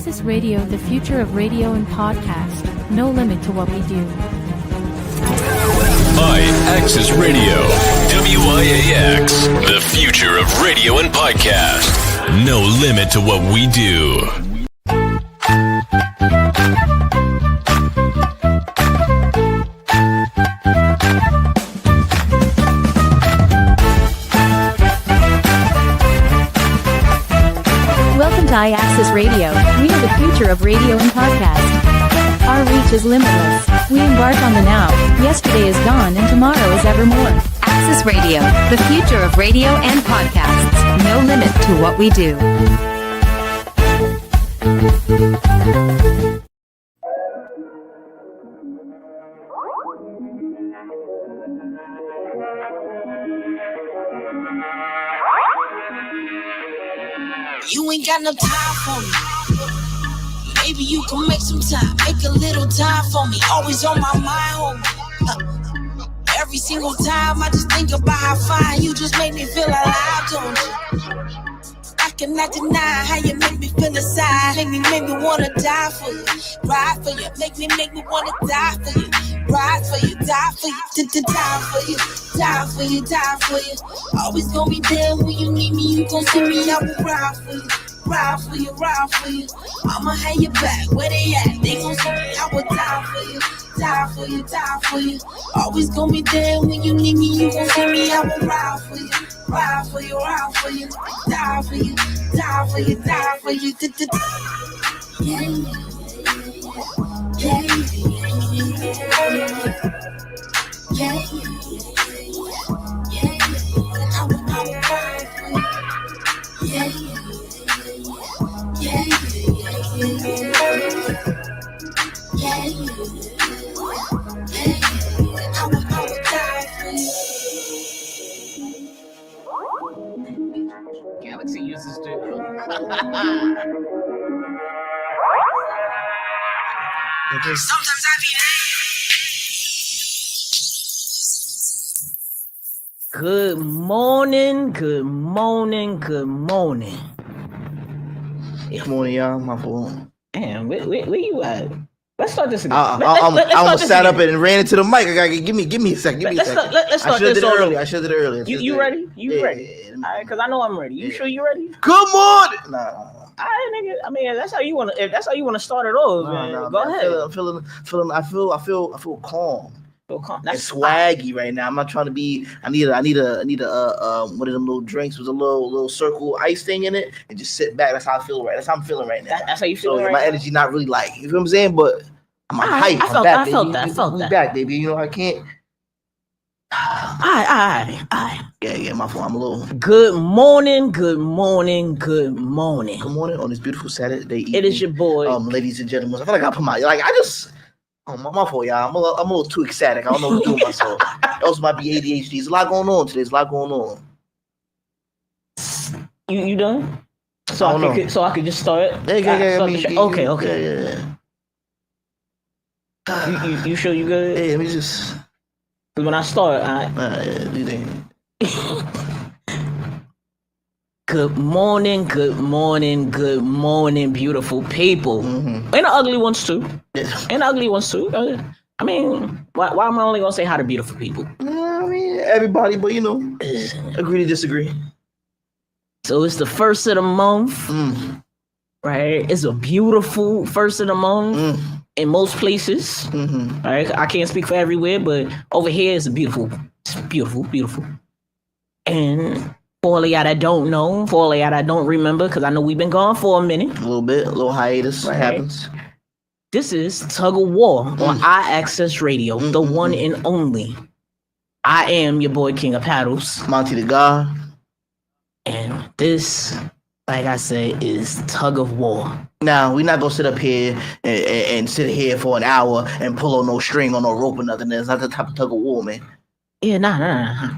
IAXIS Radio, the future of radio and podcast. No limit to what we do. IAXISRADIO, WIAX, the future of radio and podcast. No limit to what we do. Welcome to IAXIS Radio. We are the future of radio and podcast. Our reach is limitless. We embark on the now. Yesterday is gone and tomorrow is evermore. IAXIS Radio, the future of radio and podcasts. No limit to what we do. You ain't got no time for me. Maybe you can make some time, make a little time for me. Always on my mind, homie. Every single time I just think about how fine you just make me feel alive, don't you? I cannot deny how you make me feel inside. Make me wanna die for you, ride for you. Make me wanna die for you, ride for you, die for you, die for you, die for you, die for you. Always gonna be there when you need me. You gon' see me, I will ride for you. Ride for you, ride for you. I'ma have your back. Where they at? They gon' see me. I will die for you, die for you, die for you. Always gonna be there when you need me. You gon' see me. I will ride for you, ride for you, ride for you. Die for you, die for you, die for you. Yeah, yeah, yeah, yeah. I will ride for you. Yeah. Yeah, I would die for you. Galaxy uses too. Sometimes I be Good morning, good morning, good morning. Good morning, y'all. My fault. Damn, where you at? Let's start this again. I almost sat up and ran into the mic. I gotta give me a second. Let's start this earlier. I should have did it earlier. You ready? You ready? Yeah. All right, because I know I'm ready. You sure you ready? Good morning. Nah. All right, nigga. I mean, that's how you want to. If that's how you want to start it off, man. Go ahead. I'm feeling. I feel calm. That's swaggy right now. I'm not trying to be. I need a one of them little drinks with a little circle ice thing in it, and just sit back. That's how I feel right. That's how I'm feeling right now. That's how you feel. So right my now? energy not really like. You feel what I'm saying? But I'm hype. I'm back, baby. I felt that. Back, baby. You know I can't. Aye. Yeah. My fault. I'm a little. Good morning. Good morning on this beautiful Saturday evening. It is your boy, ladies and gentlemen. I feel like I put my fault, y'all. I'm a little too ecstatic. I don't know what to do with myself. That also might be ADHD. There's a lot going on today. There's a lot going on. You done? So I could just start. Okay. Yeah. You sure you good? Yeah, let me just. Cause when I start, do that. Good morning, beautiful people. Mm-hmm. And the ugly ones too. Yeah. I mean, why am I only gonna say hi to beautiful people? I mean, everybody, but agree to disagree. So it's the first of the month, right? It's a beautiful first of the month in most places. Mm-hmm. Right? I can't speak for everywhere, but over here it's beautiful. It's beautiful. And for all of y'all that don't know, for all of y'all that don't remember, because I know we've been gone for a minute. A little hiatus happens. This is Tug of War on IAXIS Radio, the one and only. I am your boy King of Paddles. Monty the God. And this, like I said, is Tug of War. Now, we're not going to sit up here and sit here for an hour and pull on no string or no rope or nothing. That's not the type of Tug of War, man. Yeah, nah.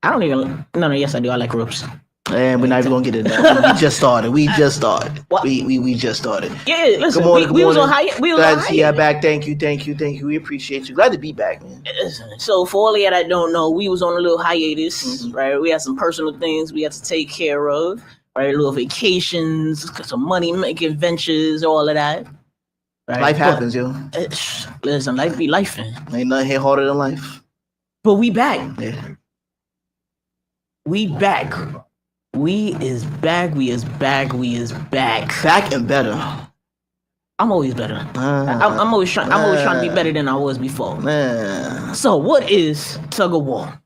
I don't even. No, yes, I do. I like ropes. And we're not even gonna get into that. We just started. We just started. Yeah, listen. Good morning. We was on high. Glad to see you back. Thank you. We appreciate you. Glad to be back, man. So for all of you that don't know, we was on a little hiatus, right? We had some personal things we had to take care of, right? Little vacations, some money making ventures, all of that. Right? Life happens, yo. Listen, life be lifing. Ain't nothing hit harder than life. But we back. Yeah. We back. We is back. Back and better. I'm always better. I'm always trying to be better than I was before. Man. So what is Tug of War?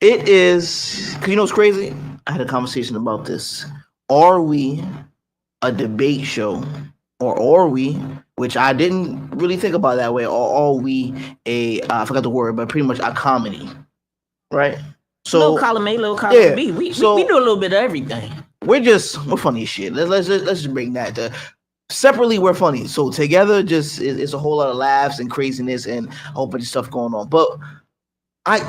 It is, cause you know what's crazy? I had a conversation about this. Are we a debate show, or are we, which I didn't really think about that way, or are we I forgot the word, but pretty much a comedy, right? So little column A, little column B. We do a little bit of everything. We're funny as shit. Let's just bring that. Separately, we're funny. So together, just it's a whole lot of laughs and craziness and a whole bunch of stuff going on. But I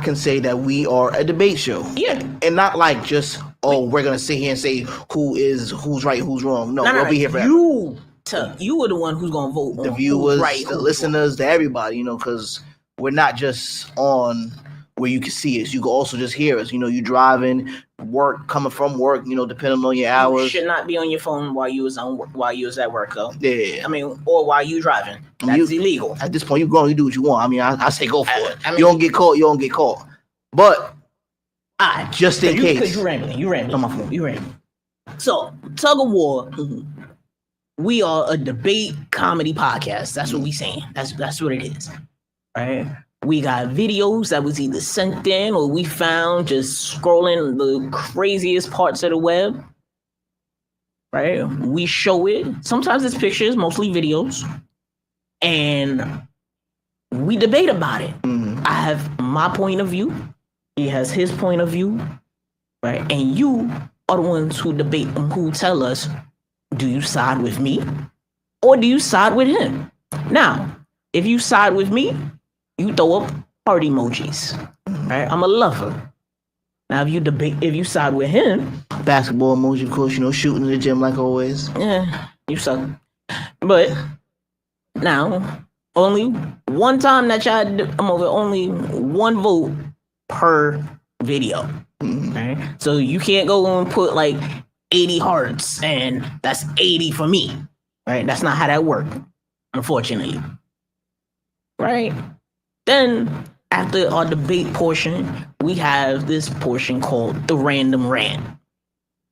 can say that we are a debate show. Yeah. And not like just, we're gonna sit here and say who's right, who's wrong. No, we'll be here for you are the one who's gonna vote. The viewers, the listeners, the everybody, because we're not just on where you can see us. You can also just hear us. You driving, coming from work, depending on your hours. You should not be on your phone while you was at work, though. Yeah. Or while you driving. That's illegal. At this point, you're grown, you do what you want. I say go for it. You don't get caught. But just in case. Because you rambling. On my phone. You rambling. So, Tug of War, we are a debate comedy podcast. That's what we saying. That's what it is. Right? We got videos that was either sent in or we found just scrolling the craziest parts of the web. Right? We show it. Sometimes it's pictures, mostly videos. And we debate about it. Mm-hmm. I have my point of view. He has his point of view. Right? And you are the ones who debate and who tell us, do you side with me or do you side with him? Now, if you side with me, you throw up heart emojis, right? I'm a lover. Now, if you side with him, basketball emoji, of course, shooting in the gym like always. Yeah, you suck. But now, only one time that I'm over, only one vote per video, right? So you can't go and put like 80 hearts and that's 80 for me, right? That's not how that works, unfortunately, right? Then, after our debate portion, we have this portion called the random rant.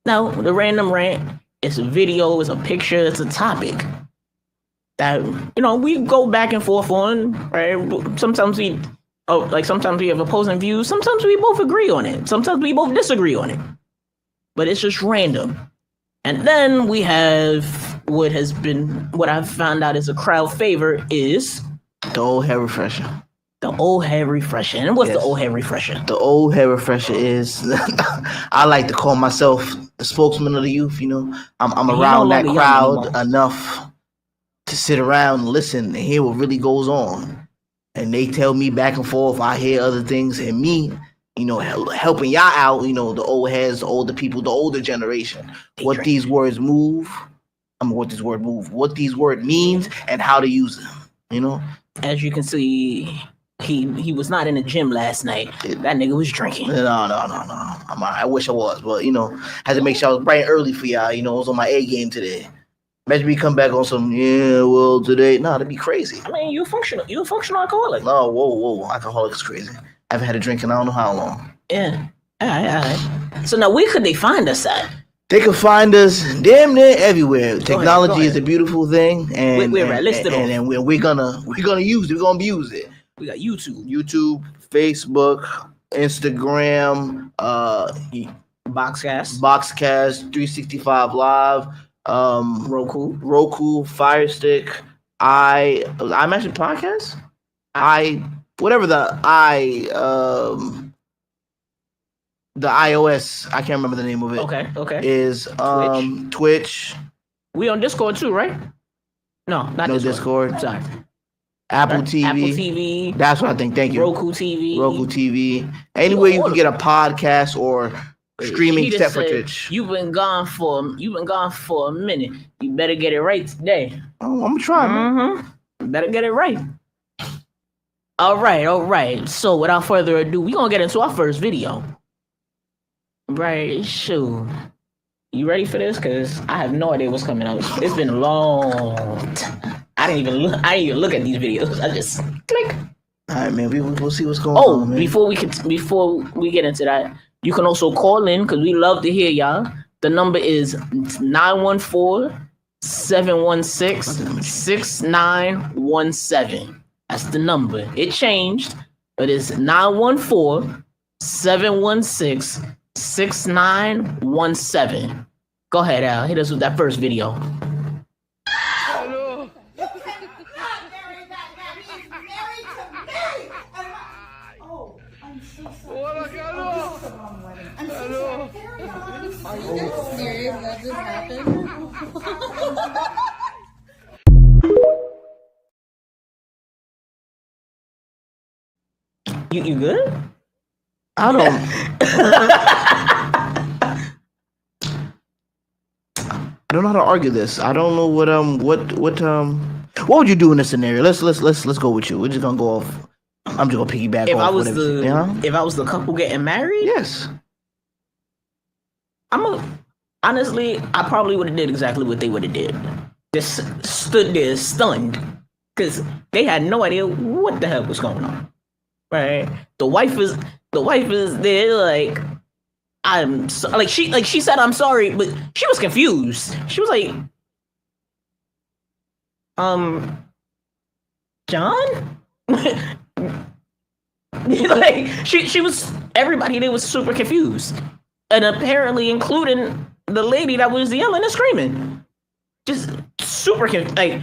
Now, the random rant is a video, it's a picture, it's a topic that, we go back and forth on, right? Sometimes we have opposing views, sometimes we both agree on it, sometimes we both disagree on it. But it's just random. And then we have what I've found out is a crowd favorite is the old hair refresher. The old hair refresher. And what's the old hair refresher? The old hair refresher is, I like to call myself the spokesman of the youth, I'm around that crowd enough to sit around and listen and hear what really goes on. And they tell me back and forth, I hear other things, and me, helping y'all out, the old heads, the older people, the older generation. What these words means and how to use them, As you can see, he was not in the gym last night. That nigga was drinking. No. I wish I was, but had to make sure I was bright and early for y'all. I was on my A game today. Imagine me come back on some today. No, that'd be crazy. You a functional alcoholic. No, whoa, alcoholic is crazy. I haven't had a drink in I don't know how long. Yeah. All right. So now, where could they find us at? They can find us damn near everywhere. Technology is a beautiful thing, and we're gonna use it. We're gonna abuse it. We got YouTube, Facebook, Instagram, BOXCAST, 365 Live, Roku, Fire Stick, iMessage Podcast, the iOS, I can't remember the name of it. Okay. Is Twitch. We on Discord too, right? No, not Discord. Sorry. Apple TV. That's what I think. Thank you. Roku TV. Anywhere you can get a podcast or streaming step for Twitch. You've been gone for a minute. You better get it right today. Oh, I'm trying. Mm-hmm. Better get it right. All right. So without further ado, we're gonna get into our first video. Right, shoot. You ready for this? Cause I have no idea what's coming up. It's been a long time. I didn't even look at these videos. I just click. All right, man. We'll see what's going on, man. Before we get into that, you can also call in because we love to hear y'all. The number is 914-716-6917. That's the number. It changed, but it's 914-716-6917. Go ahead, Al. Hit us with that first video. Hello. Oh, I'm so sorry. Hola, Carlos. I'm so Hello. sorry. Are you guys serious? That just happened? You good? I don't. I don't know how to argue this. I don't know what would you do in this scenario? Let's go with you. We're just gonna go off. I'm just gonna piggyback If off. If I was the couple getting married, yes. Honestly, I probably would have did exactly what they would have did. Just stood there stunned because they had no idea what the hell was going on. Right? The wife is there like she said I'm sorry, but she was confused. She was like, John? Like she was, everybody there was super confused. And apparently including the lady that was yelling and screaming. Just super like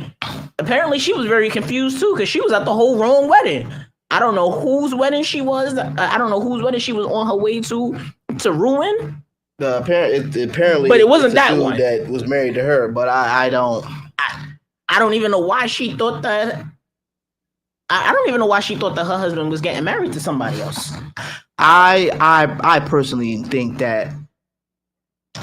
apparently she was very confused too, because she was at the whole wrong wedding. I don't know whose wedding she was. I don't know whose wedding she was on her way to ruin. Apparently, but it wasn't that one that was married to her. But I don't even know why she thought that. I don't even know why she thought that her husband was getting married to somebody else. I personally think that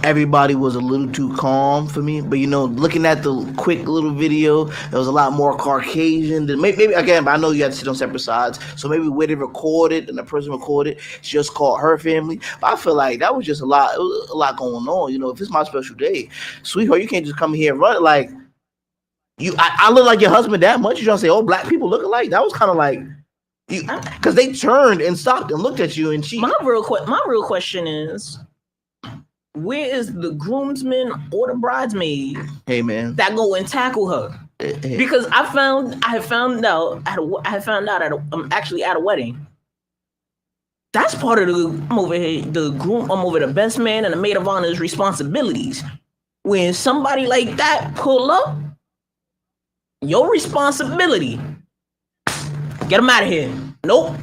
everybody was a little too calm for me. But looking at the quick little video, there was a lot more Caucasian than maybe again. But I know you had to sit on separate sides, so maybe where they recorded and the person recorded just called her family. But I feel like that was just a lot. It was a lot going on. If it's my special day, sweetheart, you can't just come here and run like you. I look like your husband that much. You trying to say, oh, black people look alike? That was kind of like. Because they turned and stopped and looked at you, and she. My real question is, where is the groomsman or the bridesmaid? Hey man, that go and tackle her? Hey. Because I had found out at a wedding. That's part of I'm over the best man and the maid of honor's responsibilities. When somebody like that pull up, your responsibility. Get him out of here. Nope.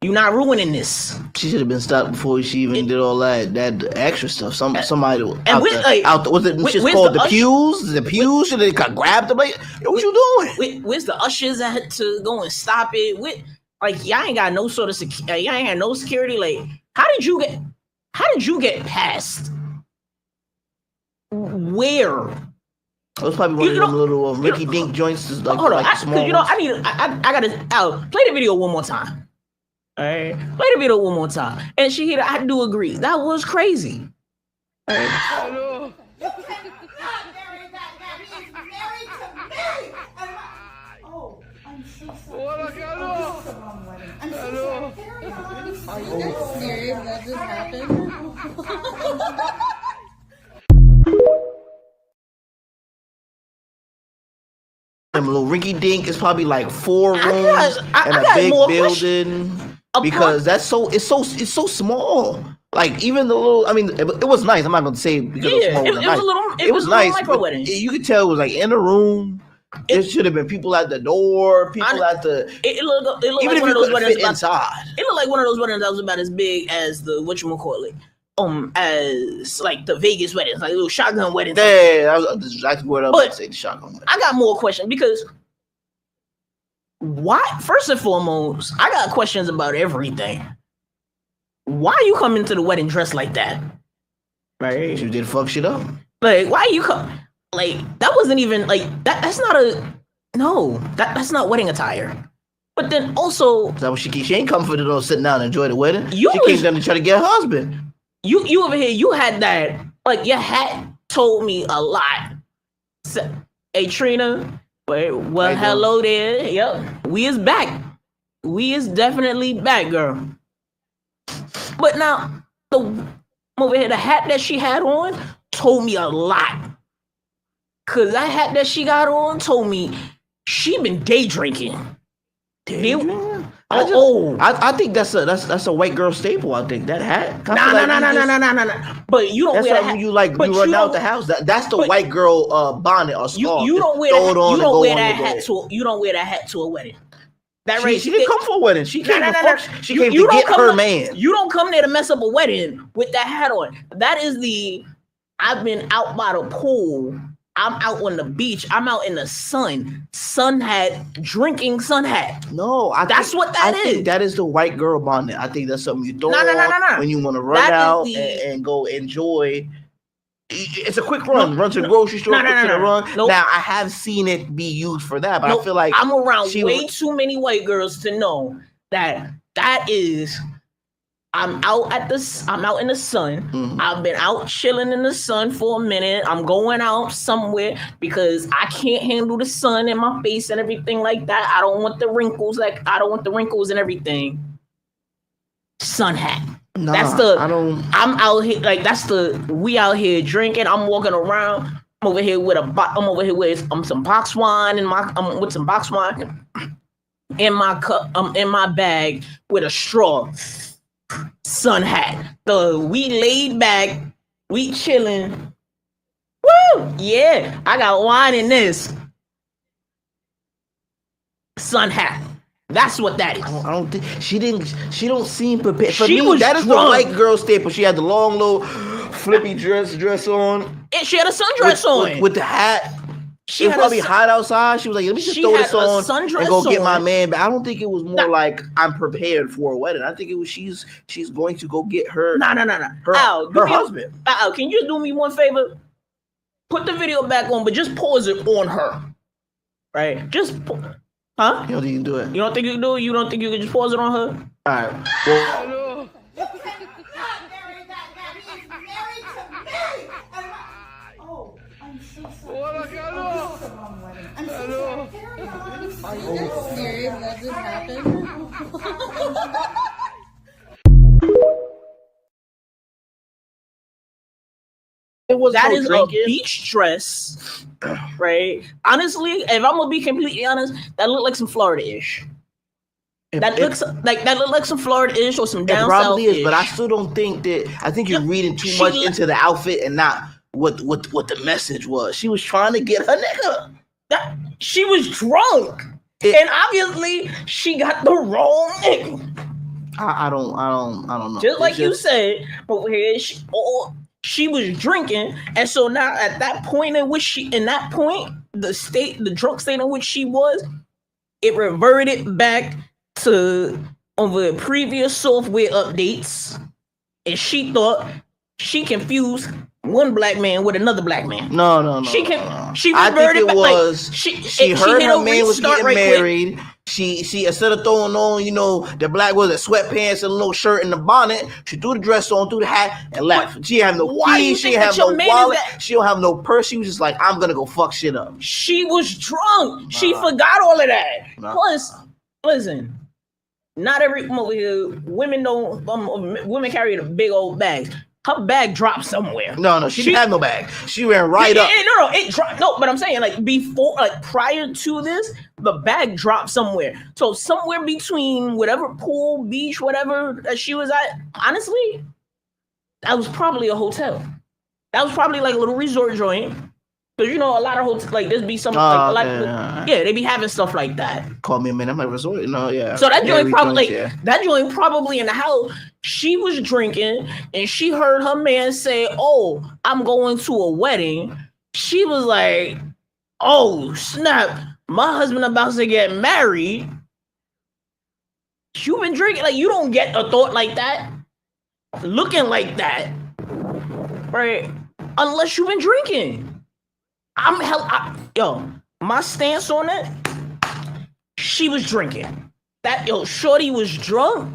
You're not ruining this. She should have been stopped before she even did all that extra stuff. Somebody was it just called the pews? The pews should have grabbed them. Like, what you doing? Where's the ushers that had to go and stop it? Y'all ain't got no sort of y'all ain't got no security. Like, how did you get past? Where? It was probably one of them little Ricky Dink joints. Like, hold on, small I gotta play the video one more time. All right, play the video one more time. And Shahida, I do agree, that was crazy. All right. Hello. Oh, I'm so sorry. Hola, Carlos. I'm so Hello. Are you guys serious? That just happened? A little rinky dink is probably like 4 rooms and a big building because it's so small. Like even the little, it was nice. I'm not gonna say because it was nice. You could tell it was like in a room. There should have been people at the door, It looked like one of those weddings inside. It looked like one of those weddings that was about as big as the whatchamacallit. As like the Vegas weddings, like little shotgun weddings. Yeah, that's exactly what I was saying. The shotgun wedding. I got more questions because why? First and foremost, I got questions about everything. Why you come into the wedding dressed like that? Right? You did fuck shit up. Like, why you come? Like, that wasn't even like that. That's not that's not wedding attire. But then also, is that what she ain't come for sitting down and enjoy the wedding. She came down to try to get her husband. you over here, you had that, like, your hat told me a lot. So, hey, Trina, well, hello there. Yep, we is back. We is definitely back, girl. But now, over here, the hat that she had on told me a lot. Cause that hat that she got on told me she been day drinking. I think that's a white girl staple. I think that hat. Nah. But you don't wear that hat. You run out the house. That's the white girl bonnet or scarf. You don't wear that. You don't wear that hat to. You don't wear that hat to a wedding. She didn't come for a wedding. She came She came to get her man. You don't come there to mess up a wedding with that hat on. That is I've been out by the pool. I'm out on the beach. I'm out in the sun. Sun hat, drinking sun hat. No, that's what that is. I think that is the white girl bonnet. I think that's something you throw on when you want to run out and go enjoy. It's a quick run. Run to the grocery store, quick to the run. Nope. Now, I have seen it be used for that, but I feel like I'm around way too many white girls to know that is. I'm out in the sun. Mm-hmm. I've been out chilling in the sun for a minute. I'm going out somewhere because I can't handle the sun in my face and everything like that. I don't want the wrinkles. And everything. Sun hat. Nah, I'm out here we out here drinking. I'm walking around. I'm over here with some box wine with some box wine in my cup. In my bag with a straw. Sun hat. We laid back. We chilling. Woo! Yeah, I got wine in this. Sun hat. That's what that is. I don't think she don't seem prepared. For me, that is drunk. The white girl staple. She had the long little flippy dress on. And she had a sundress on. With the hat. It was probably hot outside. She was like, let me just throw this on and go get my man. But I don't think it was more like I'm prepared for a wedding. I think it was she's going to go get her. No. Her husband. Can you do me one favor? Put the video back on, but just pause it on her. Right? Just huh? You don't think you can do it? You don't think you can do it? You don't think you can just pause it on her? All right. Well, Are you guys serious that just happened? That is a beach dress, right? Honestly, if I'm gonna be completely honest, that looked like some Florida-ish. That looks like some Florida-ish or some down south. It probably is, but I still don't think that. I think you're reading too much into the outfit and not what the message was. She was trying to get her nigga. She was drunk, and obviously she got the wrong nigga. I don't know. Just like you said, over here, she was drinking, and so now at that point the drunk state in which she was, it reverted back to over previous software updates, and she thought she confused one black man with another black man. No. She reverted I think it back. was she heard her man was getting married. She instead of throwing on, the black was a sweatpants and a little shirt and the bonnet, she threw the dress on, threw the hat, and left. She didn't have no keys, she didn't have no wallet, she don't have no purse. She was just like, I'm gonna go fuck shit up. She was drunk. She forgot all of that. Plus, listen, not every over here, women carry the big old bags. Her bag dropped somewhere. No, she didn't have no bag. She ran right up. No, it dropped. No, but I'm saying prior to this, the bag dropped somewhere. So somewhere between whatever pool, beach, whatever that she was at, honestly, that was probably a hotel. That was probably like a little resort joint. Because a lot of hotels there's be something they be having stuff like that. Call me a man, I'm like resort. No, yeah. So that joint probably in the house. She was drinking and she heard her man say, "Oh, I'm going to a wedding." She was like, "Oh snap! My husband about to get married." You been drinking you don't get a thought like that, looking like that, right? Unless you've been drinking. My stance on it, she was drinking. Shorty was drunk,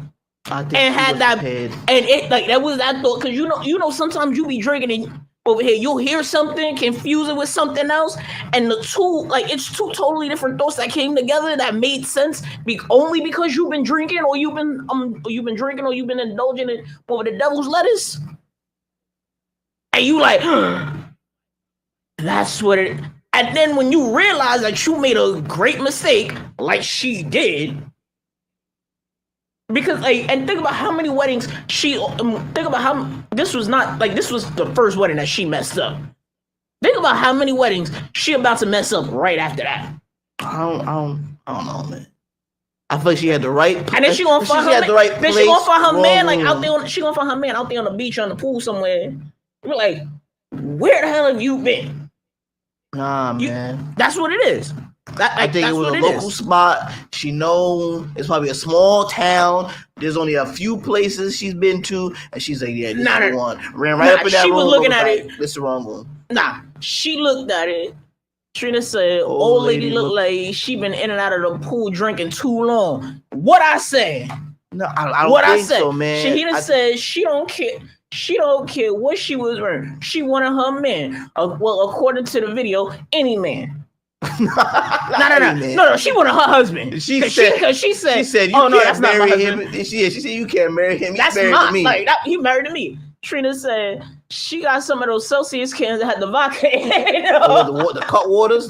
and had that, prepared. and it like that was that thought because you know sometimes you be drinking and over here you'll hear something, confuse it with something else, and the two like it's two totally different thoughts that came together that made sense only because you've been drinking or you've been indulging in over the devil's lettuce, and you like that's what it. And then when you realize that you made a great mistake, like she did. Because and think about how many weddings think about how this was the first wedding that she messed up. Think about how many weddings she about to mess up right after that. I don't know, man. I feel like she had the right. And then she gonna find her man. Then she gonna find her man like out there. She gonna find her man out there on the beach on the pool somewhere. You're like, where the hell have you been? Nah, man. That's what it is. I think it was a local spot. She known it's probably a small town. There's only a few places she's been to, and she's like, "Yeah, this is the one." Ran right up in that room. She was looking at it. This is the wrong one. Nah, she looked at it. Trina said, "Old lady look like she been in and out of the pool drinking too long." What I said? No, I don't think so, man. She said she don't care. She don't care what she was wearing. She wanted her man. Well, according to the video, any man. No. She wanted her husband. She said, "Oh no, that's not my husband." She said, "You can't marry him. That's married to me. He married to me." Trina said she got some of those Celsius cans that had the vodka in it. The cut waters.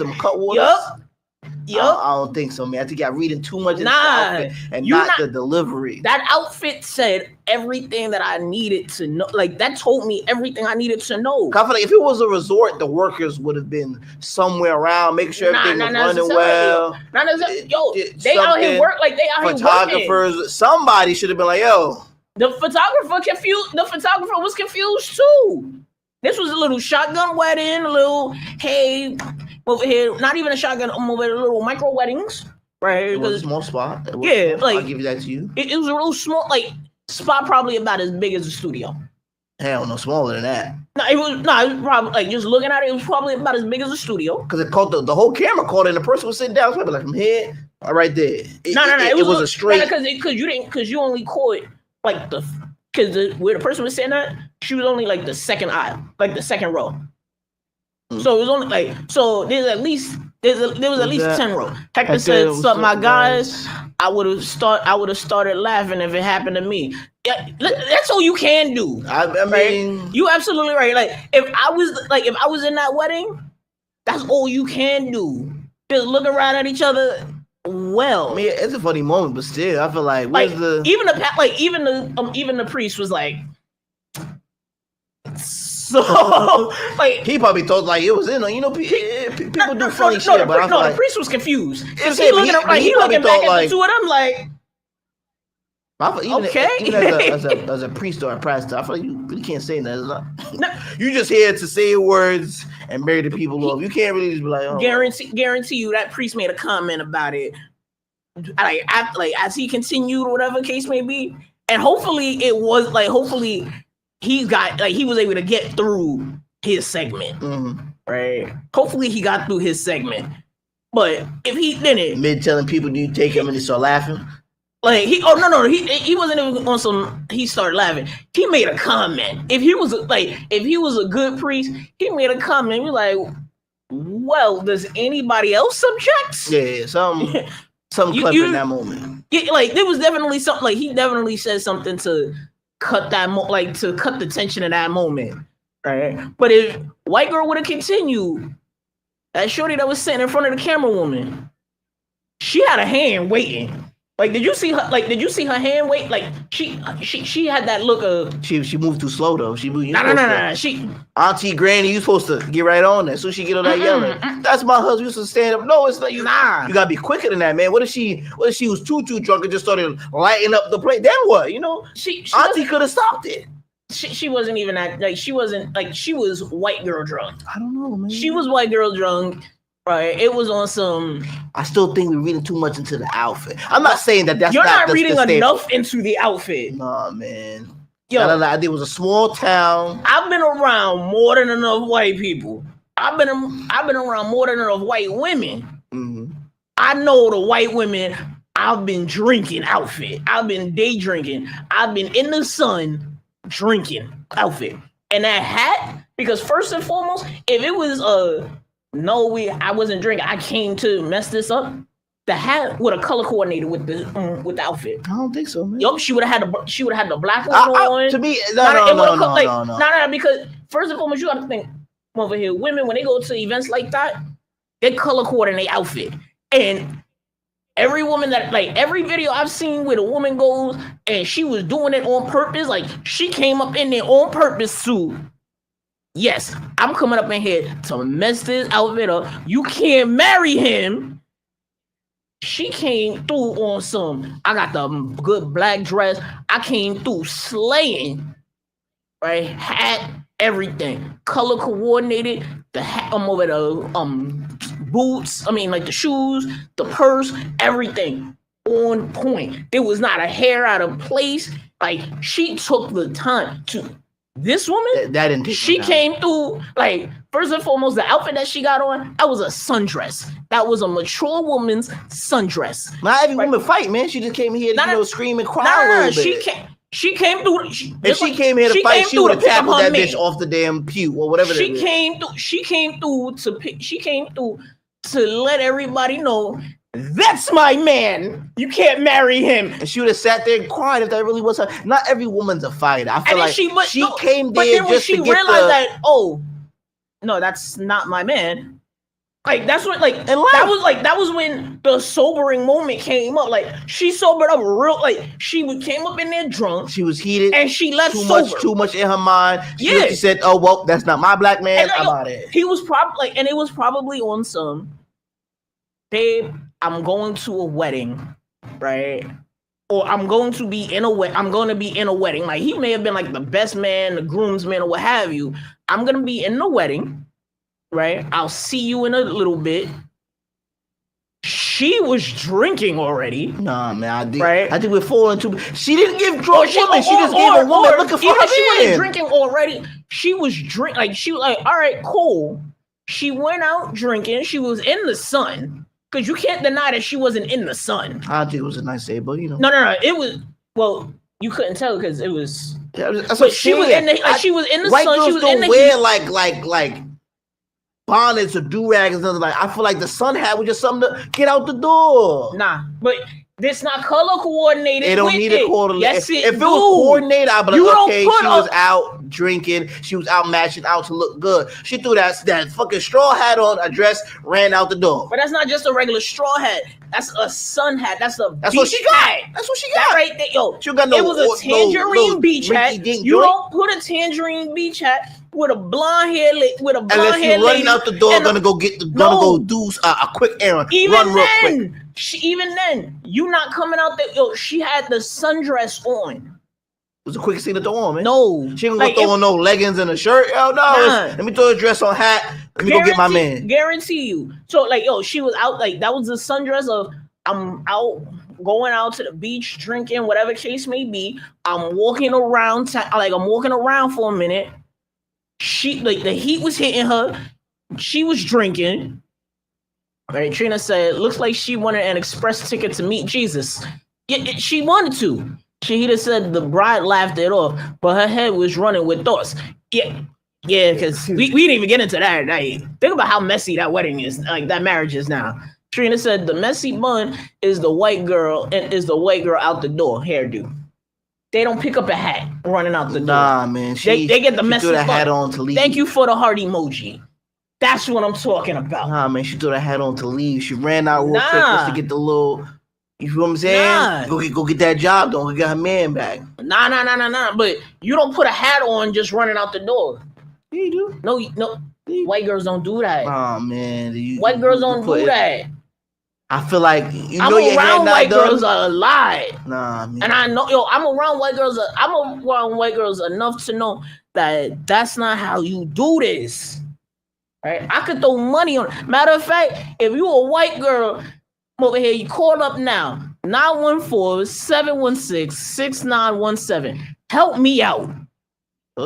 Yup. I don't think so, man. I think I'm reading too much into the outfit and not the delivery. That outfit said everything that I needed to know. Like, that told me everything I needed to know. I feel like if it was a resort, the workers would have been somewhere around, making sure everything was running well. They out here work like they out here working. Photographers, somebody should have been like, yo. The photographer was confused too. This was a little shotgun wedding, a little, hey, over here, not even a shotgun, over here, little micro weddings, right? It was a small spot. I'll give you that to you. It was a little small, spot probably about as big as a studio. Hell no, smaller than that. It was probably, just looking at it, it was probably about as big as a studio. Because it caught the whole camera caught it, and the person was sitting down, so like from here, right there. It was a straight. Because you only caught, where the person was sitting at, she was only the second aisle, the second row. So it was only there was at least 10 rows. Hector said, "Sup, my guys, I would have started laughing if it happened to me." Yeah, that's all you can do. I mean, right? You absolutely right. If I was in that wedding, that's all you can do. Just look around at each other. Well, I mean, it's a funny moment, but still, I feel like even the priest was like. So, he probably thought it was in. People do funny shit, but the priest was confused. He looking back at the two of them okay. Even as a priest or a pastor, I feel like you really can't say that. You just here to say words and marry the people off. You can't really just be like, oh. Guarantee you that priest made a comment about it. As he continued, whatever case may be, and hopefully he was able to get through his segment, right? Hopefully he got through his segment. But if he didn't, mid telling people, do you take him, and they start laughing? He wasn't even on some. He started laughing. He made a comment. If he was a good priest, he made a comment. He was like, "Well, does anybody else object?" Yeah, something clever in that moment. Yeah, there was definitely something. He definitely said something to cut that to cut the tension in that moment, right? But if white girl would have continued, that shorty that was sitting in front of the camera woman, she had a hand waiting. Did you see her? Did you see her hand wait? She had that look of. She moved too slow though. She moved. No. Auntie Granny, you supposed to get right on that. So she get on that yelling. That's my husband. Used to stand up. No, it's like you. Nah. You gotta be quicker than that, man. What if she was too drunk and just started lighting up the plate? Then what? She Auntie could have stopped it. She wasn't even that. She wasn't she was white girl drunk. I don't know, man. She was white girl drunk. Right, it was on some. I still think we're reading too much into the outfit. I'm not saying that's. You're not reading enough into the outfit. Nah, man. It was a small town. I've been around more than enough white people. I've been around more than enough white women. Mm-hmm. I know the white women. I've been drinking outfit. I've been day drinking. I've been in the sun drinking outfit. And that hat, because first and foremost, if it was I wasn't drinking, I came to mess this up, the hat would have color coordinated with the outfit. I don't think so, man. Yup, she would have had the black one on. To me, no. Because first and foremost, you got to think over here. Women, when they go to events like that, they color coordinate outfit. And every woman every video I've seen where the woman goes and she was doing it on purpose, like she came up in there on purpose to, yes, I'm coming up in here to mess this outfit up. You can't marry him. She came through on some, I got the good black dress. I came through slaying, right? Hat, everything. Color coordinated. The hat, over the boots. I mean, like the shoes, the purse, everything on point. There was not a hair out of place. Like, she took the time to. This woman, that didn't. She came through, like, first and foremost, the outfit that she got on, that was a sundress. That was a mature woman's sundress. Not every woman fight, man. She just came here to, scream and cry a little bit. She came through. If she came here to fight, she would have tackled that bitch off the damn pew or whatever. She came through to let everybody know, that's my man. You can't marry him. And she would have sat there and cried if that really was her. Not every woman's a fighter. I feel like she came there just to get that, oh, no, that's not my man. Like, that's what, like, that was when the sobering moment came up. Like, she sobered up she came up in there drunk. She was heated. And she left sober. Too much in her mind. She said, oh, well, that's not my black man. And, I'm out of here. He was probably, and it was probably on some, babe, I'm going to a wedding, right? Or I'm going to be in a wedding. Like, he may have been like the best man, the groomsman, or what have you. I'm gonna be in the wedding, right? I'll see you in a little bit. She was drinking already. Nah, man, I think we're falling too. She didn't give drunk woman. She just gave a woman looking for her. She wasn't drinking already. She was she was like, all right, cool. She went out drinking. She was in the sun. Because you can't deny that she wasn't in the sun. I think it was a nice day, but you know. No. It was, well, you couldn't tell because it was. That's what she was in the. She was in the sun. She was in the wear like bonnets or do-rags and something. Like, I feel like the sun hat was just something to get out the door. Nah, but this not color coordinated. They don't need it coordinated. Yes, if it was coordinated, I'd be like, okay, she was out drinking. She was out matching out to look good. She threw that fucking straw hat on, a dress, ran out the door. But that's not just a regular straw hat. That's a sun hat. That's what she got. That's what she got. That right there, yo. She got no. It was a tangerine beach hat. You don't put a tangerine beach hat with a blonde hair lady. Unless you're running out the door, gonna go do a quick errand. Run real quick. Even then, you not coming out there. Yo, she had the sundress on. It was the quickest thing to throw on, man. No. She ain't gonna throw on no leggings and a shirt. Yo, no. Let me throw a dress on, hat. Let me go get my man. Guarantee you. So, like, yo, she was out, like, that was the sundress of, I'm out, going out to the beach, drinking, whatever case may be. I'm walking around, I'm walking around for a minute. She, like, the heat was hitting her. She was drinking. Right, Trina said, looks like she wanted an express ticket to meet Jesus. She wanted to. She just said the bride laughed it off, but her head was running with thoughts. Yeah, because we didn't even get into that. Like, think about how messy that wedding is, like that marriage is now. Trina said the messy bun is the white girl out the door hairdo. They don't pick up a hat running out the door. Nah, man. They get the messy bun. She threw the hat on to leave. Thank you for the heart emoji. That's what I'm talking about. Nah, man, she threw the hat on to leave. She ran out real quick just to get the little, you feel what I'm saying? Go get that job done. Go get her man back. Nah. But you don't put a hat on just running out the door. Yeah, you do. No. White girls don't do that. Oh, man. White girls don't do that. I feel like, I'm around white girls a lot. Nah, man. And I know, I'm around white girls. I'm around white girls enough to know that that's not how you do this. Right? I could throw money on it. Matter of fact, if you a white girl over here, you call up now. 914-716-6917. Help me out.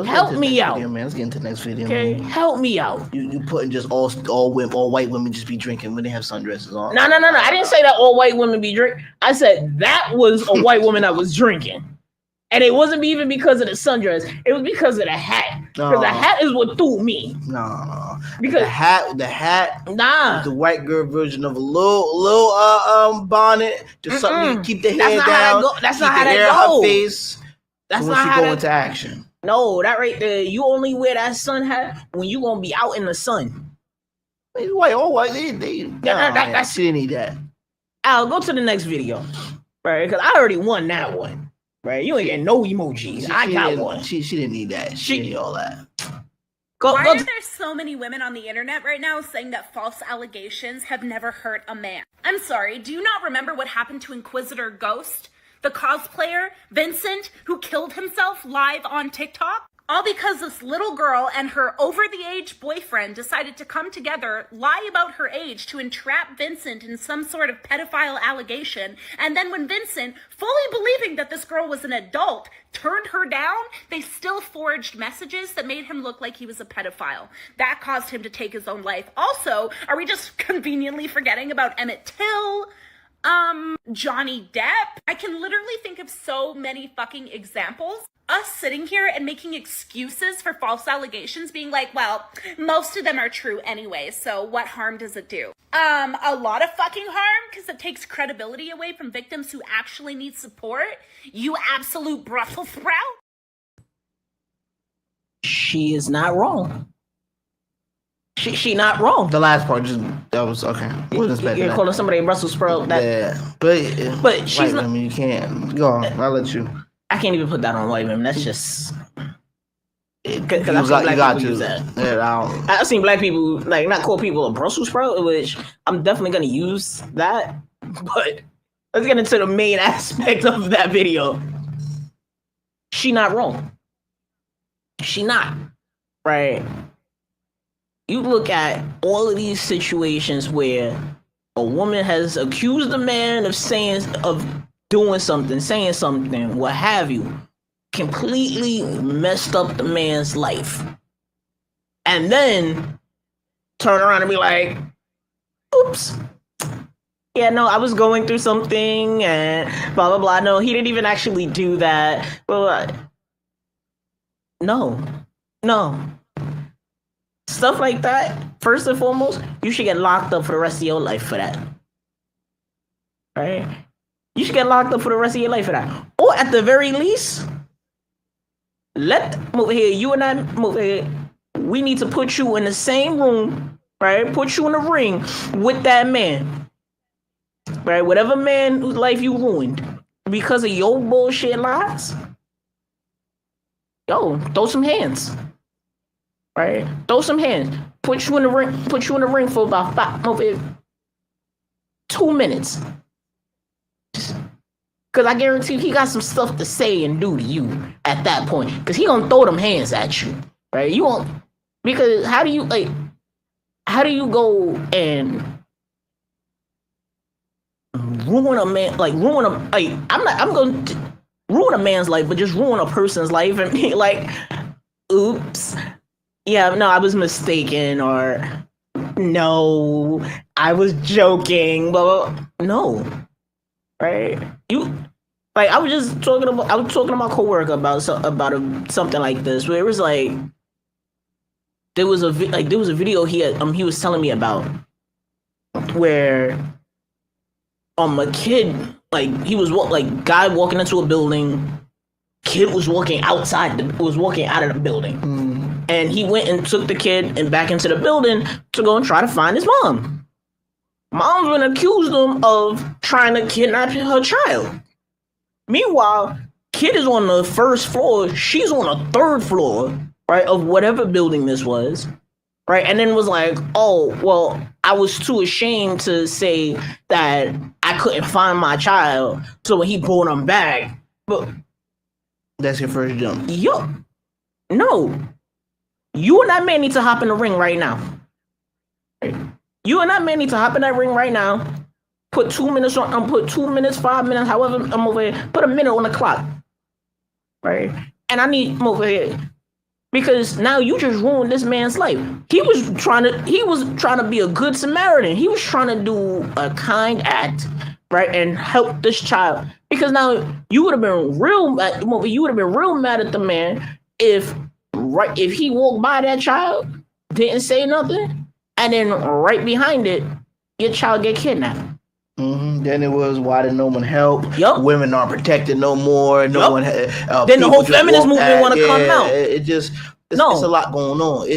Help me out. Video, man. Let's get into the next video. Okay, Man. help me out. You putting just all white women just be drinking when they have sundresses on. No. I didn't say that all white women be drinking. I said that was a white woman that was drinking. And it wasn't even because of the sundress. It was because of the hat. Because the hat is what threw me. No. Because the hat. Nah. The white girl version of a little bonnet. Just something to keep the hair down. That's not how that hair goes. Her face. That's so not when how she that go into action. No, that right there. You only wear that sun hat when you gonna be out in the sun. White, all white. She didn't need that. I'll go to the next video, right? Because I already won that one. Right, you ain't getting no emojis. I got one. She didn't need that. She didn't need all that. Why are there so many women on the internet right now saying that false allegations have never hurt a man? I'm sorry, do you not remember what happened to Inquisitor Ghost, the cosplayer, Vincent, who killed himself live on TikTok? All because this little girl and her over-the-age boyfriend decided to come together, lie about her age to entrap Vincent in some sort of pedophile allegation. And then when Vincent, fully believing that this girl was an adult, turned her down, they still forged messages that made him look like he was a pedophile. That caused him to take his own life. Also, are we just conveniently forgetting about Emmett Till? Johnny Depp? I can literally think of so many fucking examples. Us sitting here and making excuses for false allegations, being like, well, most of them are true anyway, so what harm does it do? A lot of fucking harm, because it takes credibility away from victims who actually need support. You absolute Brussels sprout. She is not wrong. She not wrong. The last part that was okay. You're calling somebody a Brussels sprout. But she's not. I mean, you can't go on. I'll let you. I can't even put that on white women. That's just because I've seen black people use that. Yeah, I've seen black people not call people a Brussels sprout, which I'm definitely gonna use that. But let's get into the main aspect of that video. She not wrong. She not right. You look at all of these situations where a woman has accused a man of doing something, saying something, what have you, completely messed up the man's life. And then turn around and be like, oops. Yeah, no, I was going through something and blah, blah, blah. No, he didn't even actually do that. But no. Stuff like that, first and foremost, you should get locked up for the rest of your life for that. Right? You should get locked up for the rest of your life for that. Or at the very least, move here, you and I move here. We need to put you in the same room, right? Put you in a ring with that man. Right? Whatever man whose life you ruined because of your bullshit lies. Yo, throw some hands. Right? Throw some hands. Put you in the ring for about 2 minutes. Cause I guarantee he got some stuff to say and do to you at that point. Cause he gonna throw them hands at you. Right? You won't, because how do you go and ruin a man, I'm going to ruin a man's life, but just ruin a person's life and be like, oops. Yeah, no, I was mistaken, or no, I was joking, blah, blah. No, right? I was talking to my coworker about something like this, where it was like, there was a video he was telling me about, where a kid, he was guy walking into a building, kid was walking out of the building. And he went and took the kid and back into the building to go and try to find his mom. Mom's been accused him of trying to kidnap her child. Meanwhile, kid is on the first floor. She's on the third floor, right, of whatever building this was. Right. And then was like, oh, well, I was too ashamed to say that I couldn't find my child. So when he brought him back, but that's your first jump. Yo, no. You and that man need to hop in the ring right now. You and that man need to hop in that ring right now. Put 2 minutes on. Put 2 minutes, 5 minutes, however I'm over here. Put a minute on the clock. Right. And I need him over here. Because now you just ruined this man's life. He was trying to be a good Samaritan. He was trying to do a kind act, right, and help this child. Because now you would have been real mad at the man if he walked by that child, didn't say nothing, and then right behind it, your child get kidnapped. Then it was, why did no one help? Yup. Women aren't protected no more. No one. Then the whole feminist movement want to come out. It's a lot going on.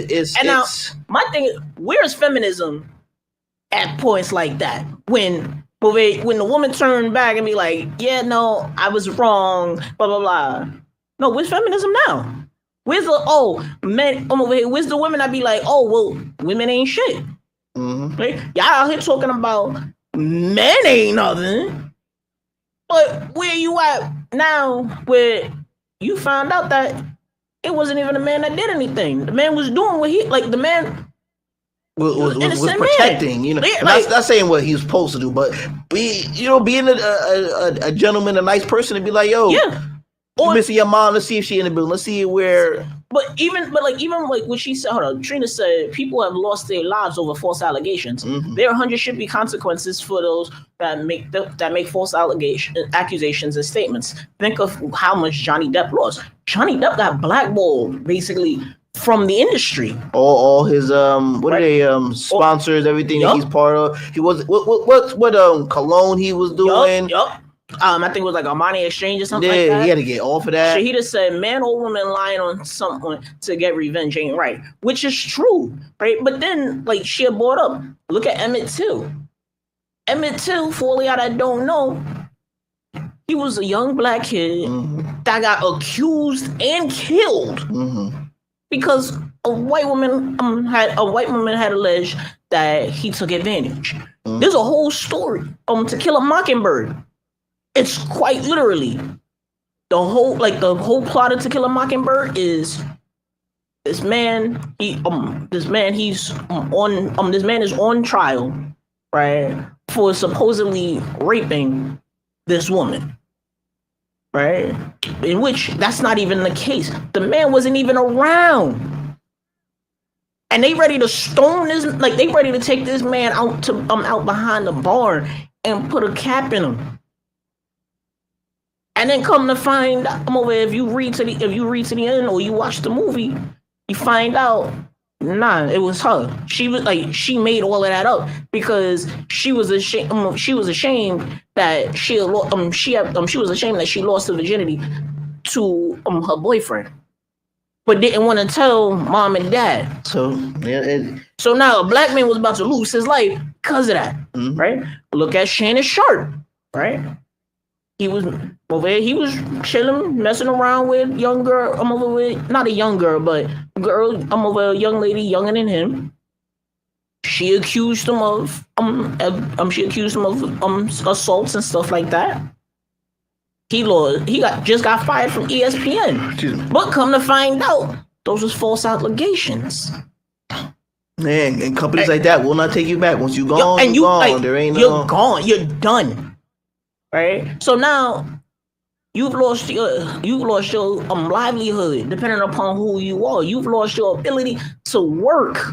Now my thing is, where's feminism at points like that? When the woman turned back and be like, yeah, no, I was wrong, blah blah blah. No, where's feminism now? Where's men? Where's the women that be like, oh well, women ain't shit. Right? Y'all out here talking about men ain't nothing. But where you at now where you found out that it wasn't even a man that did anything. The man was doing what the man was protecting, you know. Not saying what he was supposed to do, but being a gentleman, a nice person, and be like, yo, you missing your mom, let's see if she in the building. Let's see where. But even what she said, hold on, Trina said people have lost their lives over false allegations. There 100 should be consequences for those that make false accusations and statements. Think of how much Johnny Depp lost. Johnny Depp got blackballed basically from the industry. All his sponsors, everything that he's part of. He was what cologne he was doing. I think it was like Armani Exchange or something like that. He had to get off of that. He just said, man or woman lying on someone to get revenge ain't right, which is true, right? But then, she had brought up, look at Emmett Till. Emmett Till, for all y'all that don't know, he was a young black kid that got accused and killed because a white woman had alleged that he took advantage. There's a whole story. To Kill a Mockingbird. It's quite literally the whole plot of To Kill a Mockingbird is this man is on trial, right, for supposedly raping this woman, right? In which that's not even the case. The man wasn't even around. And they ready to stone this, they ready to take this man out behind the bar and put a cap in him. And then come to find out, if you read to the end or you watch the movie, you find out, it was her. She was she made all of that up because she was ashamed. She was ashamed that she was ashamed that she lost her virginity to her boyfriend, but didn't want to tell mom and dad. So now a black man was about to lose his life because of that, right? Look at Shannon Sharp, right? He was over there. He was chilling, messing around with young girl. I'm over with not a young girl, but girl. I'm over a young lady younger than him. She accused him of assaults and stuff like that. He just got fired from ESPN. But come to find out, those was false allegations. Man, and companies like that will not take you back once you're gone. And you're gone. There ain't you're gone. You're done. Right, so now you've lost your livelihood, depending upon who you are. You've lost your ability to work.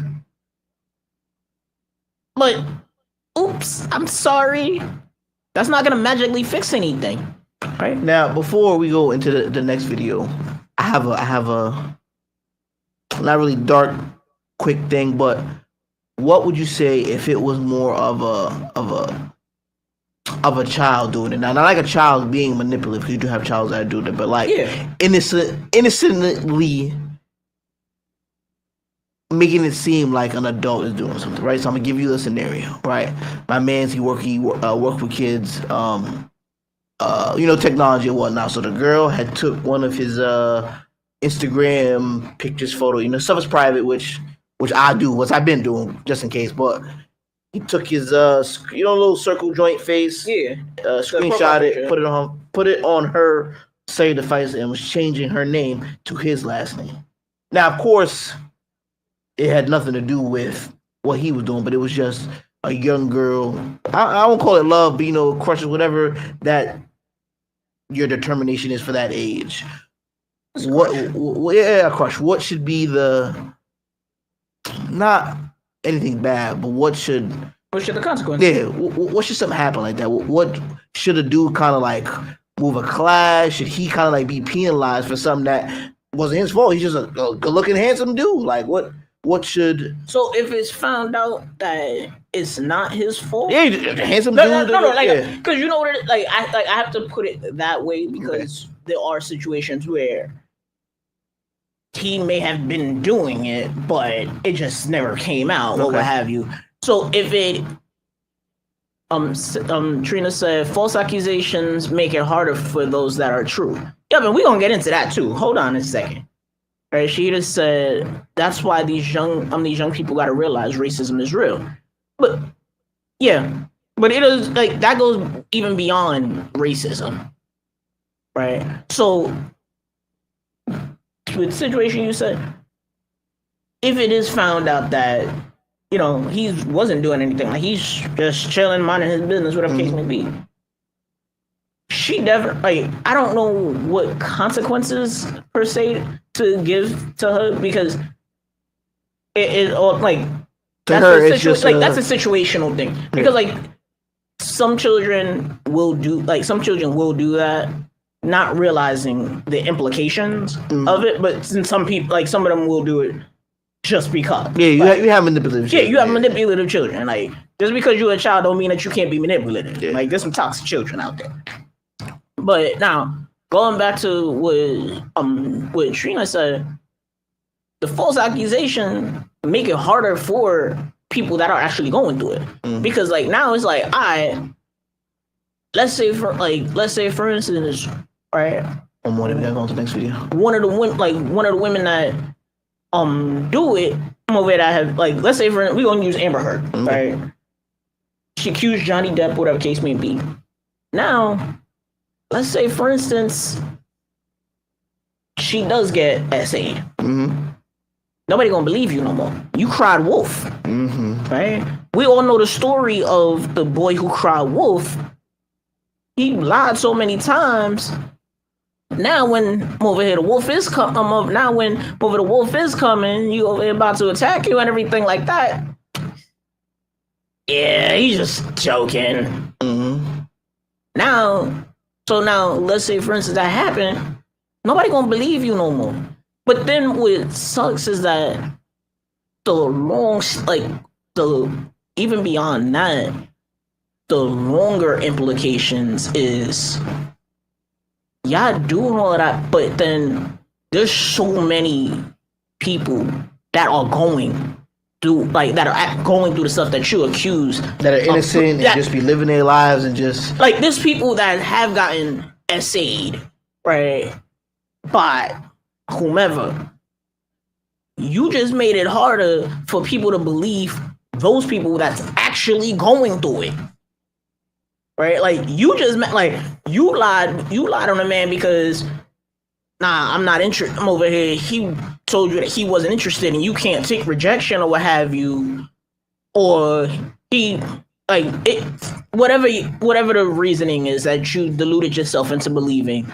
But, oops, I'm sorry. That's not gonna magically fix anything. Right now, before we go into the next video, I have a not really dark, quick thing, but what would you say if it was more of a child doing it? Now, not like a child being manipulative, because you do have child that do that, but innocently making it seem like an adult is doing something, right? So I'm gonna give you the scenario, right? My man's he work with kids, technology and whatnot. So the girl had took one of his Instagram pictures, photo, stuff is private, which I do, what I've been doing just in case, but. He took his little circle joint face, screenshot it, put it on her cellular device, and was changing her name to his last name. Now, of course, it had nothing to do with what he was doing, but it was just a young girl. I won't call it love, but crushes, whatever that your determination is for that age. Crush. What should be not anything bad, but what should the consequences? Yeah, what should something happen like that? What should a dude kind of like move a class? Should he kind of like be penalized for something that wasn't his fault? He's just a good-looking, handsome dude. Like what should? So if it's found out that it's not his fault, yeah, handsome dude. No, like because you know what? I have to put it that way because there are situations where he may have been doing it, but it just never came out or what have you. So if it, Trina said, false accusations make it harder for those that are true. Yeah, but we're gonna get into that too. Hold on a second. Right, she just said that's why these young people gotta realize racism is real. But yeah, but it is like that goes even beyond racism, right? So with the situation you said, if it is found out that he wasn't doing anything, like he's just chilling, minding his business, whatever case may be, she definitely I don't know what consequences per se to give to her because it like that's a situational thing because like some children will do that not realizing the implications of it, but some people like some of them will do it just because. Yeah, you have manipulative children. Yeah, you have manipulative children. Like just because you're a child don't mean that you can't be manipulative. Yeah. Like there's some toxic children out there. But now going back to what Trina said, the false accusation make it harder for people that are actually going through it. Because like now it's like let's say for instance, right? We gotta go on to the next video. One of the women that do it, that have like let's say we're gonna use Amber Heard, right? She accused Johnny Depp, whatever case may be. Now, let's say for instance, she does get SA'd. Nobody gonna believe you no more. You cried wolf, right? We all know the story of the boy who cried wolf. He lied so many times. Now when over here the wolf is coming, you over here about to attack you and everything like that. Yeah, he's just joking. Now let's say for instance that happened. Nobody gonna believe you no more. But then what sucks is that even beyond that, the longer implications is y'all doing all of that, but then there's so many people that are going through the stuff that you accuse that are innocent and just be living their lives and just like there's people that have gotten SA'd, right, by whomever. You just made it harder for people to believe those people that's actually going through it. Right? Like you lied on a man because I'm not interested. I'm over here. He told you that he wasn't interested and you can't take rejection or what have you. Or he whatever the reasoning is that you deluded yourself into believing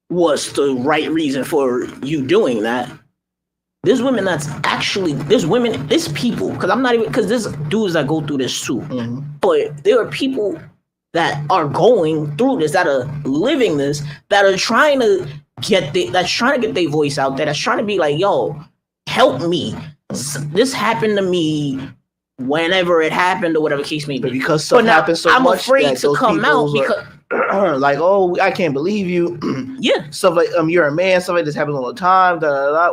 was the right reason for you doing that. There's people, because there's dudes that go through this too. But there are people that are going through this, that are living this, that are trying to get their voice out there, that's trying to be like, yo, help me. This happened to me whenever it happened or whatever case may be. Because stuff happens so I'm much afraid to come out because like, oh, I can't believe you. Yeah. Stuff like you're a man, stuff like this happens all the time,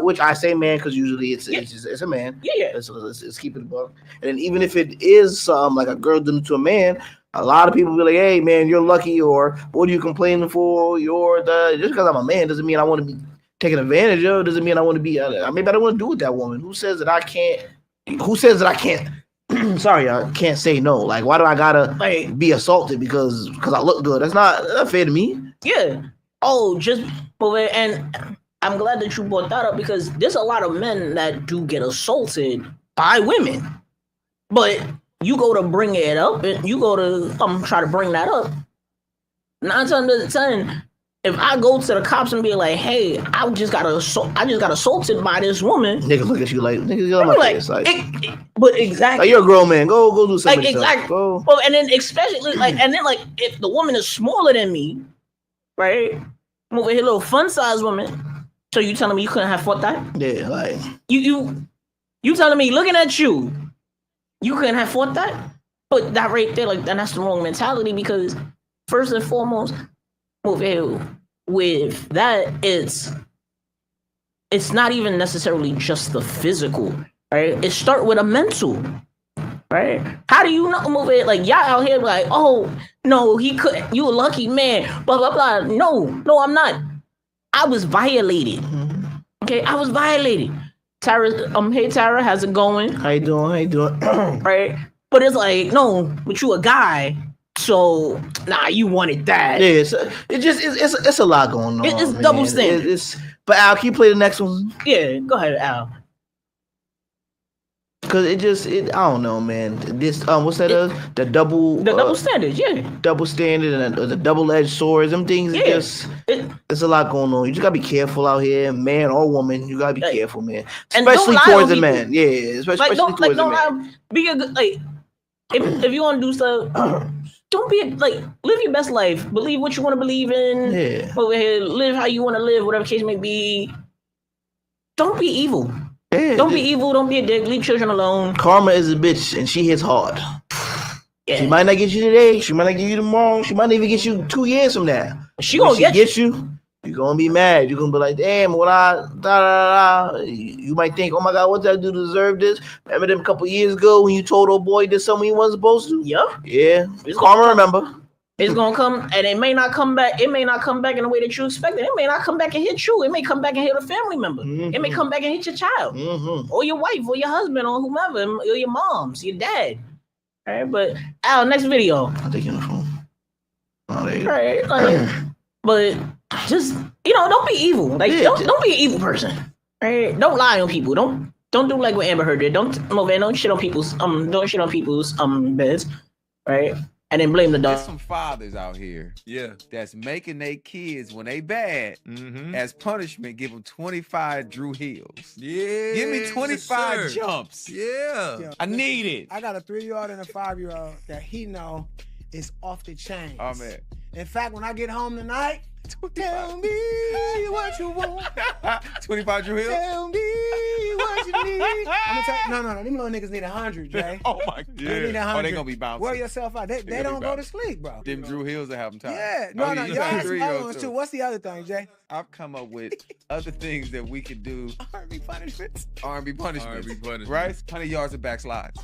which I say man because usually it's a man. Yeah. Let's keep it above. And then even if it is like a girl doing it to a man, a lot of people be like, hey man, you're lucky, or what are you complaining for? Just because I'm a man doesn't mean I want to be taken advantage of, doesn't mean I want to be maybe I don't want to do with that woman. Who says that I can't sorry, I can't say no. Like, why do I gotta be assaulted because I look good? That's not fair to me. Yeah. Oh, and I'm glad that you brought that up because there's a lot of men that do get assaulted by women. But you go to bring it up and you go to try to bring that up. 9 times out of 10, if I go to the cops and be like, "Hey, I just got assaulted by this woman," nigga look at you like, nigga, get on my face. Like, but exactly, like, you're a grown man. Go do something. Like exactly. Go. Well, and then especially like, and then like, if the woman is smaller than me, right? I'm over here, little fun size woman. So you telling me you couldn't have fought that? Yeah, like you telling me looking at you, you couldn't have fought that? But that right there, like, that's the wrong mentality, because first and foremost, over here with that, it's not even necessarily just the physical, right? It start with a mental, right? How do you know move it? Like, y'all out here like, oh no, he couldn't. You a lucky man. Blah blah blah. No, I'm not. I was violated. Okay, I was violated. Tara, hey Tara, how's it going? How you doing? Right? But it's like, no, but you a guy, so nah, you wanted that. Yeah, it's a lot going on. It's double standard. But Al, can you play the next one? Yeah, go ahead, Al. Cause I don't know, man. This what's that? The double standard, yeah. Double standard and the double-edged swords. Them things, there's a lot going on. You just gotta be careful out here, man or woman. You gotta be careful, man. Especially towards the men. Yeah, especially towards the men. Be a good, like, if you want to do stuff, don't be like, live your best life. Believe what you want to believe in. Yeah. Over here, live how you want to live, whatever case may be. Don't be evil. Yeah, don't be evil. Don't be a dick. Leave children alone. Karma is a bitch, and she hits hard. Yeah. She might not get you today. She might not get you tomorrow. She might not even get you 2 years from now. She gonna get you. You're gonna be mad. You're gonna be like, damn, You might think, oh my God, what did I do to deserve this? Remember them a couple years ago when you told old boy did something he wasn't supposed to? Yep. Yeah. Karma, remember. It's gonna come, and it may not come back. It may not come back in the way that you expected. It may not come back and hit you. It may come back and hit a family member. Mm-hmm. It may come back and hit your child, or your wife, or your husband, or whomever, or your moms, your dad. All right, but Al, next video. I'll take you on the phone. Oh, there you go. Right, like, but just don't be evil. Like, don't be an evil person. Right? Don't lie on people. Don't do like what Amber Heard did. Don't shit on people's beds. Right? And then blame the dog. There's some fathers out here, that's making their kids, when they bad, as punishment, give them 25 Drew Hills. Yeah, give me 25 jumps. Yeah, I need it. I got a 3-year-old and a 5-year-old that he know is off the chain. Oh man! In fact, when I get home tonight, tell me what you want. 25 Drew Hills. Tell me what you need. I'm gonna tell you, no. Them little niggas need 100, Jay. Oh my God. They need 100. Oh, they gonna be bouncing. Wear yourself out. They don't go to sleep, bro. Them Drew Hills that have them tired. Yeah. No. Y'all have some other ones too. What's the other thing, Jay? I've come up with other things that we could do. R&B punishments. Right? 100 yards of backslides.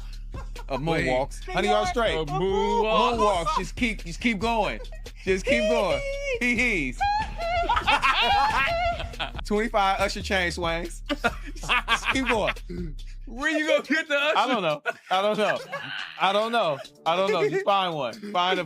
Moonwalks. 100 yards straight. Moonwalks. Just keep going. Just keep going. Hee-hees. 25 Usher chain swings. Just keep going. Where you gonna get the Usher? I don't know. Just find one. Find a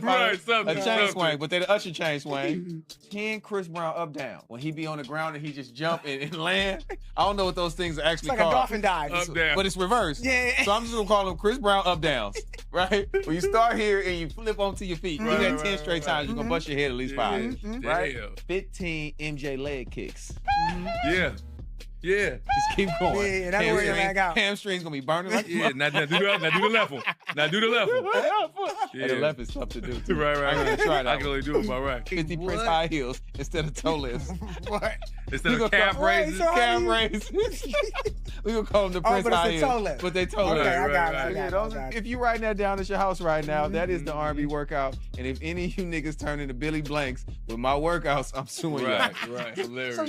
chain swing, but they the Usher chain swing. 10 Chris Brown up down. When he be on the ground and he just jump and land. I don't know what those things are actually it's like called. A dolphin dive. Up down. But it's reversed. Yeah. So I'm just gonna call them Chris Brown up downs. Right? When you start here and you flip onto your feet, you do that 10 straight times, you're gonna bust your head at least 5. Right? 15 MJ leg kicks. Yeah. Just keep going. Yeah, that's where you lag out. Hamstring's gonna be burning like now do the left one. Now do the left one. Yeah. The left is tough to do too. Right. I'm gonna try that. I can only do it by right. 50 Prince high heels instead of toe lifts. What? Instead of calf raises. We gonna call them the Prince high heels. Toe lift. But they toe lift. Okay, I got it. If you writing that down at your house right now, that is the R&B workout. And if any of you niggas turn into Billy Blanks with my workouts, I'm suing you. Right. Hilarious. So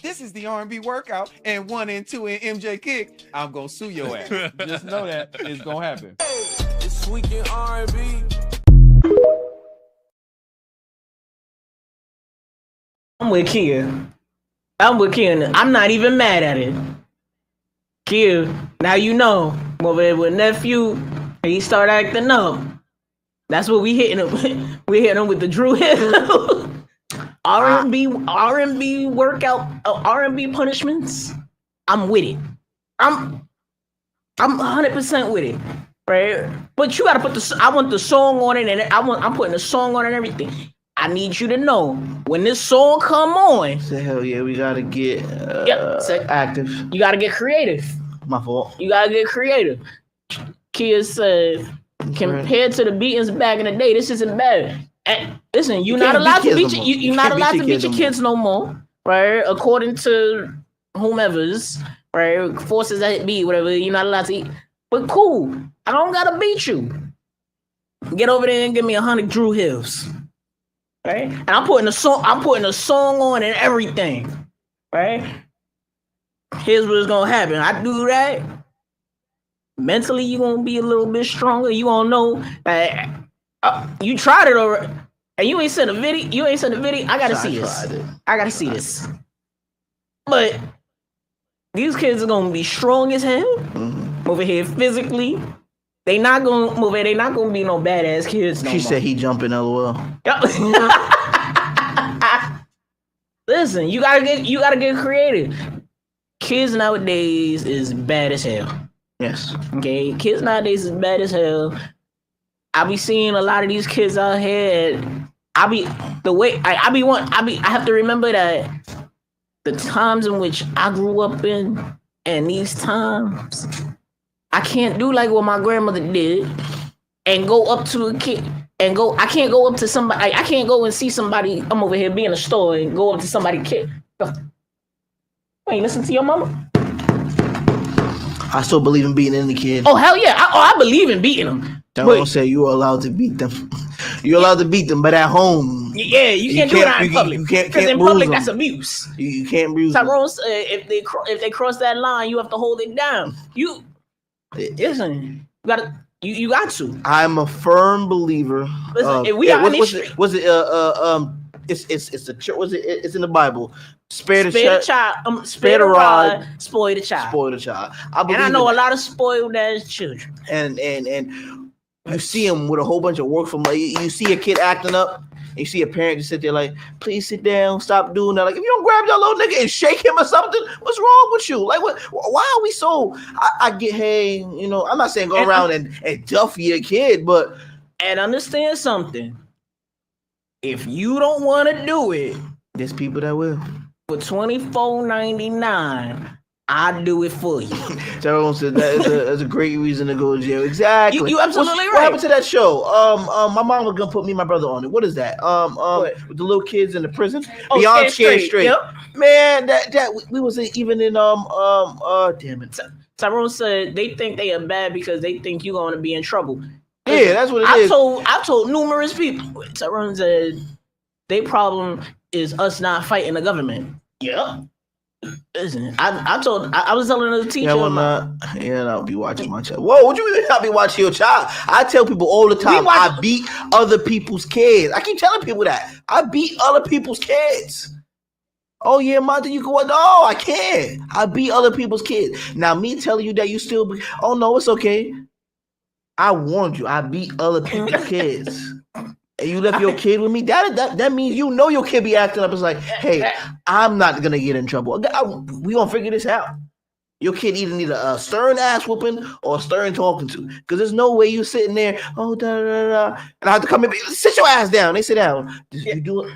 this is the R&B workout, and 1 and 2 in MJ kick, I'm gonna sue your ass. Just know that it's gonna happen. This week in R&B. I'm with Kia. I'm not even mad at it. Kia, now you know. Over there with nephew, he start acting up. That's what we hitting him with. We hitting him with the Drew Hill. R&B workout, R&B punishments. I'm with it. I'm 100% with it, right? But you gotta put I want the song on it, and I'm putting the song on it and everything. I need you to know when this song come on. Say hell yeah, we gotta get active. You gotta get creative. My fault. You gotta get creative. Kids said, compared to the beatings back in the day, this isn't bad. And listen, you're not allowed to beat you're not allowed to beat your kids no more, right? According to whomever's, right? Forces that be, whatever. You're not allowed to eat. But cool, I don't gotta beat you. Get over there and give me 100 Drew Hills. Right? And I'm putting a song on and everything. Right? Here's what's gonna happen. I do that. Mentally, you're gonna be a little bit stronger. You gonna know that you tried it already. And you ain't sent a video. I gotta see this. I gotta see this. But these kids are gonna be strong as hell. Over here physically. They not gonna be no badass kids no more. She said he jumping LOL. Listen, you gotta get creative. Kids nowadays is bad as hell. Yes. Okay, kids nowadays is bad as hell. I be seeing a lot of these kids out here. I have to remember that the times in which I grew up in, and these times, I can't do like what my grandmother did and go up to a kid and go. I can't go up to somebody. I can't go and see somebody. I'm over here being in a store and go up to somebody's kid. Wait, listen to your mama. I still believe in beating any kid. Oh hell yeah! I believe in beating them. Don't say you are allowed to beat them. You're allowed to beat them, but at home. Yeah, you can't do it out in public. Because in public, that's abuse. You can't bruise them. Tyrone said if they cross that line, you have to hold it down. Listen, you got to. I'm a firm believer. Listen, if we are it's the church. It's in the Bible. Spare the child. Spare the rod. Spoil the child. Spoil the child. I know a lot of spoiled ass children. And you see them with a whole bunch of work from like you see a kid acting up. And you see a parent just sit there like, please sit down, stop doing that. Like, if you don't grab that little nigga and shake him or something, what's wrong with you? Like, what? Why are we so? I get, hey, I'm not saying go around and duffy your kid, but and understand something. If you don't want to do it, there's people that will. For $24.99, I'll do it for you. Tyrone said that's a great reason to go to jail. Exactly. You absolutely right. What happened to that show? My mom was gonna put me and my brother on it. What is that? With the little kids in the prison. Beyond Scared Straight. Yep. Man, that we wasn't even in damn it. Tyrone said they think they are bad because they think you're gonna be in trouble. Yeah, that's what it is. I've told numerous people. Tyrone said their problem is us not fighting the government. Yeah. Listen, I was telling the teacher. I'll be watching my child. Whoa, what you mean I'll be watching your child? I tell people all the time, I beat other people's kids. I keep telling people that. I beat other people's kids. Oh yeah, Monty, you go. No, I can't. I beat other people's kids. Now me telling you that you still be, oh no, it's okay. I warned you, I beat other people's kids. And you left your kid with me, that means your kid be acting up. It's like, hey, I'm not gonna get in trouble. We gonna figure this out. Your kid either need a stern ass whooping or a stern talking to. Because there's no way you sitting there, and I have to come in, sit your ass down. They sit down. You do it.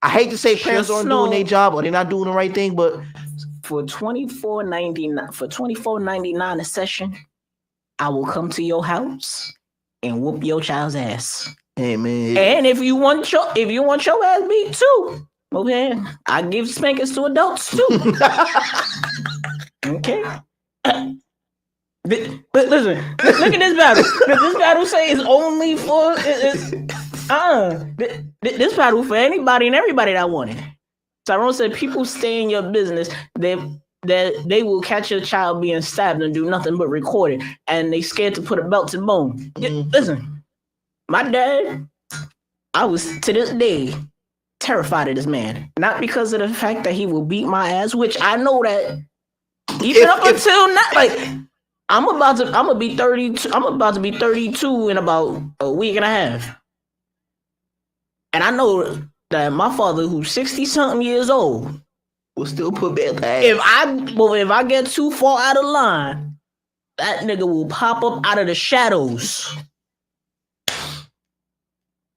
I hate to say parents aren't doing their job or they're not doing the right thing, but for $24.99 a session, I will come to your house and whoop your child's ass. Hey man. And if you want your ass beat too, okay, I give spankings to adults too. Okay. But listen, look at this battle. This battle say is only for this battle for anybody and everybody that want it. Tyrone said people stay in your business, that they will catch your child being stabbed and do nothing but record it, and they scared to put a belt to bone. Listen. My dad, I was to this day terrified of this man. Not because of the fact that he will beat my ass, which I know that even up until now, like I'm about to be 32. I'm about to be 32 in about a week and a half. And I know that my father, who's 60-something years old, will still put me in the ass. If I get too far out of line, that nigga will pop up out of the shadows.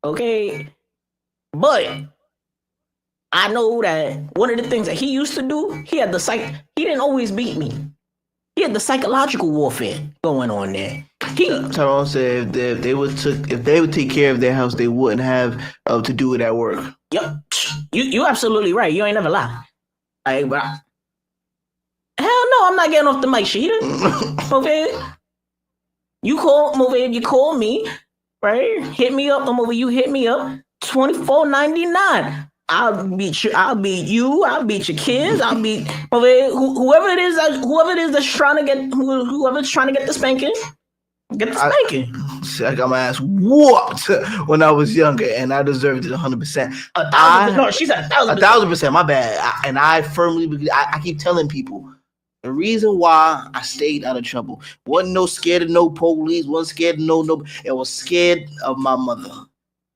Okay, But I know that one of the things that he used to do, he didn't always beat me. He had the psychological warfare going on there. Tyrone said if they would take care of their house, they wouldn't have to do it at work. Yep, you absolutely right. You ain't never lie. Like, bro. Hell no, I'm not getting off the mic, shit. You call me, right? Hit me up. You hit me up. $24.99. I'll beat you. I'll beat your kids. I'll beat whoever it is that's trying to get whoever's trying to get the spanking. Get the spanking. I got my ass whooped when I was younger, and I deserved it 100%. 1,000%. No, she said 1,000%. 1,000%. My bad. I firmly believe. I keep telling people the reason why I stayed out of trouble wasn't no scared of no police. Wasn't scared of no. It was scared of my mother.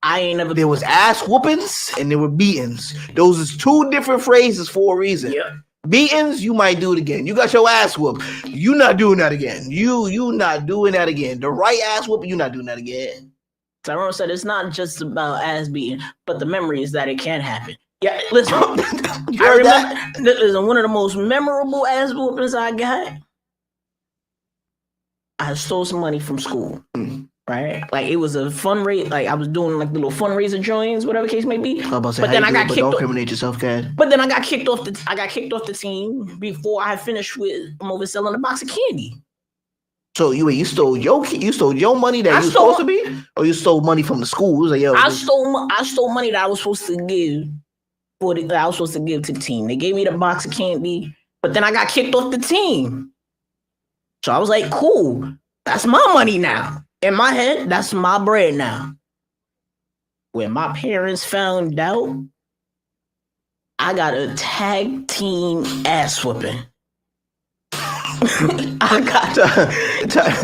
I ain't never. There was ass whoopings and there were beatings. Those is two different phrases for a reason. Yeah. Beatings, you might do it again. You got your ass whooped. You not doing that again. You not doing that again. The right ass whooping, you not doing that again. Tyrone said it's not just about ass beating, but the memory is that it can happen. Yeah, listen. Listen, one of the most memorable ass whoopings I got, I stole some money from school. Right, like it was a fundraiser. Like I was doing like little fundraiser joins, whatever the case may be. But then I got kicked. Don't incriminate yourself, Cad. But then I got kicked off the team before I finished with selling a box of candy. So you stole your money that you were supposed to be, or you stole money from the school? It was like, yo, I stole money that I was supposed to give to the team. They gave me the box of candy, but then I got kicked off the team. So I was like, cool, that's my money now. In my head, that's my bread now. When my parents found out, I got a tag team ass whooping.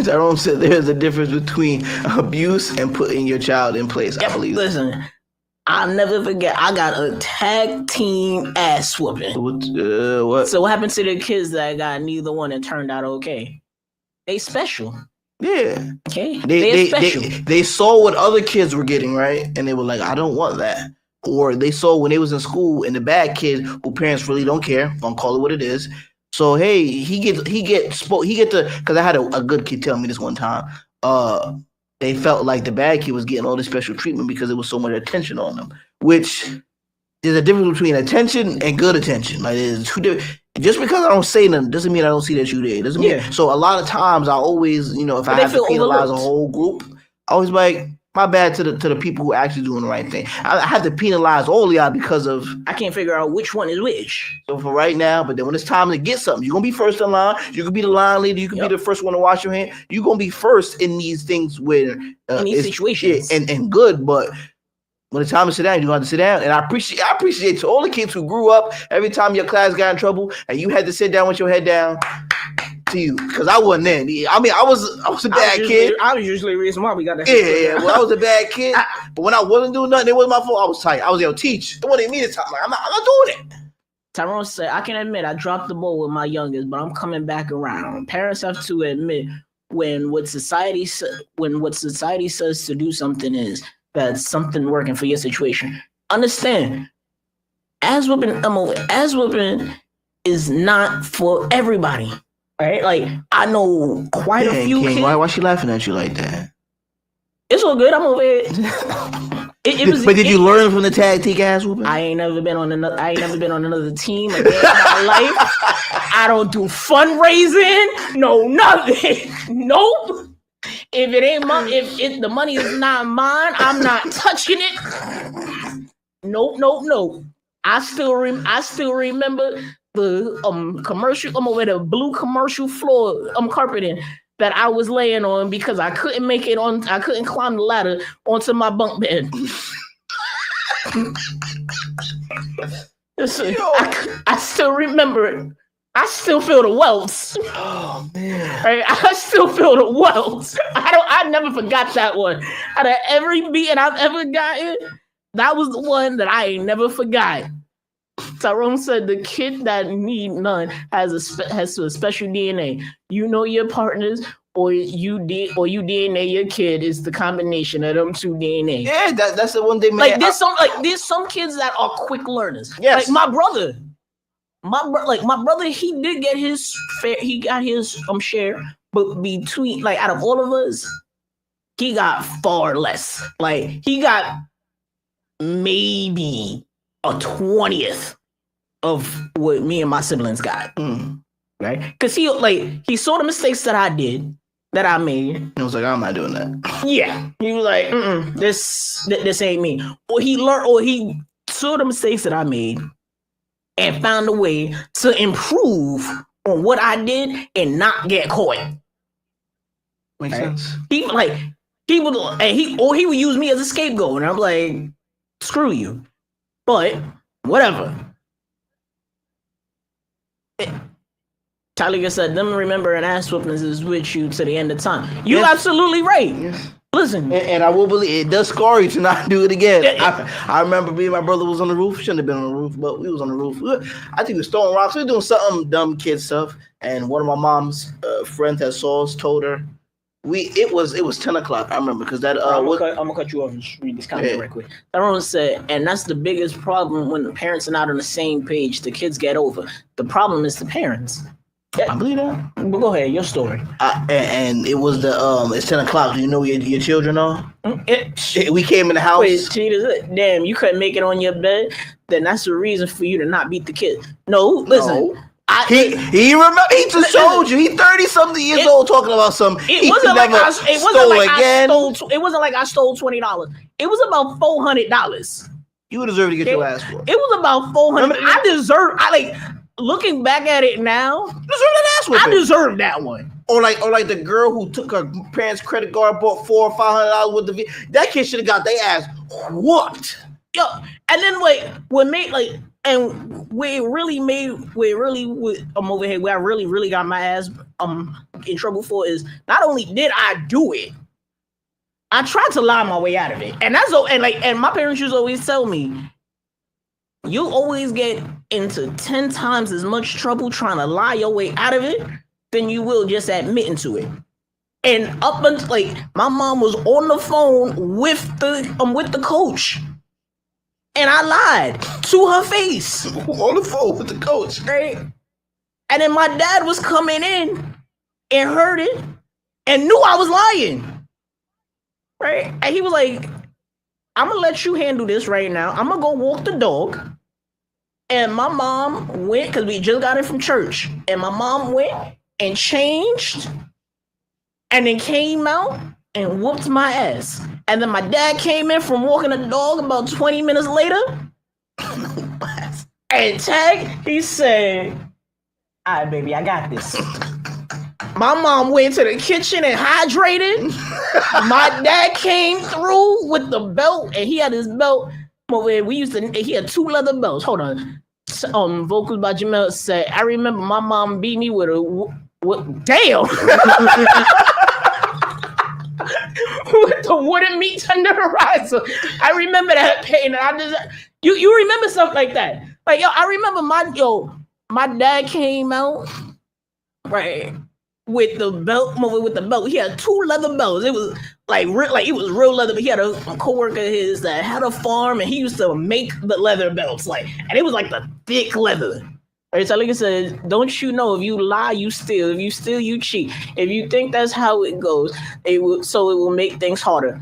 Tyrone said there's a difference between abuse and putting your child in place. I believe. Listen, I'll never forget. I got a tag team ass whooping. What? So what happened to the kids that got neither one and turned out okay? They special. Yeah. Okay. They saw what other kids were getting, right? And they were like, I don't want that. Or they saw when they was in school and the bad kid who parents really don't care, gonna call it what it is. So hey, he get because I had a good kid tell me this one time. They felt like the bad kid was getting all this special treatment because there was so much attention on them. Which there's a difference between attention and good attention. Like there's two different. Just because I don't say nothing doesn't mean I don't see that you there. Doesn't mean. So a lot of times I always, if I have to penalize a whole group, I always like, my bad to the people who are actually doing the right thing. I have to penalize all of y'all because of I can't figure out which one is which. So for right now, but then when it's time to get something, you're gonna be first in line. You can be the line leader. You can be the first one to wash your hand. You're gonna be first in these things where in these situations and good, but. When it's time to sit down, you have to sit down. And I appreciate to all the kids who grew up every time your class got in trouble and you had to sit down with your head down. To you, because I wasn't then. I mean, I was a bad kid. I was usually the reason why we got that. Yeah. Well, I was a bad kid, but when I wasn't doing nothing, it wasn't my fault. I was tight. I was able to teach. It wasn't me to talk. Like, I'm not doing it. Tyrone said, I can admit I dropped the ball with my youngest, but I'm coming back around. Parents have to admit when what society says to do something is that's something working for your situation. Understand, ass whooping is not for everybody, right? Like I know quite a few kids. Why she laughing at you like that? It's all good. I'm over it. But did you learn from the tag team ass whooping? I ain't never been on another team again in my life. I don't do fundraising. No, nothing. Nope. If the money is not mine, I'm not touching it. Nope. I still remember the commercial. I'm over the blue commercial floor carpeting that I was laying on because I couldn't make it on. I couldn't climb the ladder onto my bunk bed. Listen, I still remember it. I still feel the welts. Oh man! Right? I still feel the welts. I never forgot that one. Out of every beating I've ever gotten, that was the one that I ain't never forgot. Tyrone said the kid that need none has a special DNA. You know your partners or you DNA your kid is the combination of them two DNA. Yeah, that's the one thing. Like there's some kids that are quick learners. Yes. Like my brother, he did get his fair. He got his share, but between out of all of us, he got far less. Like he got maybe a 20th of what me and my siblings got. Right? Because he saw the mistakes that I did, that I made. He was like, I'm not doing that. Yeah. He was like, this ain't me. Or he saw the mistakes that I made and found a way to improve on what I did and not get caught. Makes sense. He would use me as a scapegoat, and I'm like, screw you. But whatever. Tyler said, them remembering ass whoopings is with you to the end of time. You're absolutely right. Yes. Listen. And I will believe it does scar you to not do it again. I remember me and my brother was on the roof. Shouldn't have been on the roof, but we was on the roof. I think we were throwing rocks. We were doing something dumb kid stuff. And one of my mom's friends that saw us told her. It was 10 o'clock. I remember because that. I'm gonna cut you off and just read this comment right quick. Everyone said, and that's the biggest problem when the parents are not on the same page. The kids get over. The problem is the parents. I believe that. But go ahead, your story. And it was it's 10 o'clock. Do you know where your children are? We came in the house. Wait, damn, you couldn't make it on your bed? Then that's the reason for you to not beat the kid. No, listen. No. He just told you. He 30-something years old talking about something. It wasn't like I stole $20. It was about $400. You deserve to get your ass for. It was about $400. Looking back at it now, I deserve that one. Or like the girl who took her parents' credit card, bought $400 or $500 with the that kid should have got their ass whooped. Yo, and then what made and where I really got my ass in trouble for is not only did I do it, I tried to lie my way out of it. And and my parents used to always tell me, you always get into 10 times as much trouble trying to lie your way out of it than you will just admitting to it. And up until my mom was on the phone with the coach. And I lied to her face. On the phone with the coach. Right? And then my dad was coming in and heard it and knew I was lying. Right? And he was like, I'm going to let you handle this right now. I'm going to go walk the dog. And my mom went, because we just got in from church. And my mom went and changed and then came out and whooped my ass. And then my dad came in from walking the dog about 20 minutes later. And he said, all right, baby, I got this. My mom went to the kitchen and hydrated. My dad came through with the belt, and he had his belt. He had 2 leather belts. Hold on. Vocals by Jamel said, I remember my mom beat me with damn. With the wooden meat tenderizer. I remember that pain. You remember something like that. I remember my dad came out, right, with the belt. He had 2 leather belts. It was it was real leather, but he had a coworker of his that had a farm, and he used to make the leather belts, and it was the thick leather. Right, so like I said, don't you know, if you lie, you steal. If you steal, you cheat. If you think that's how it goes, it will make things harder.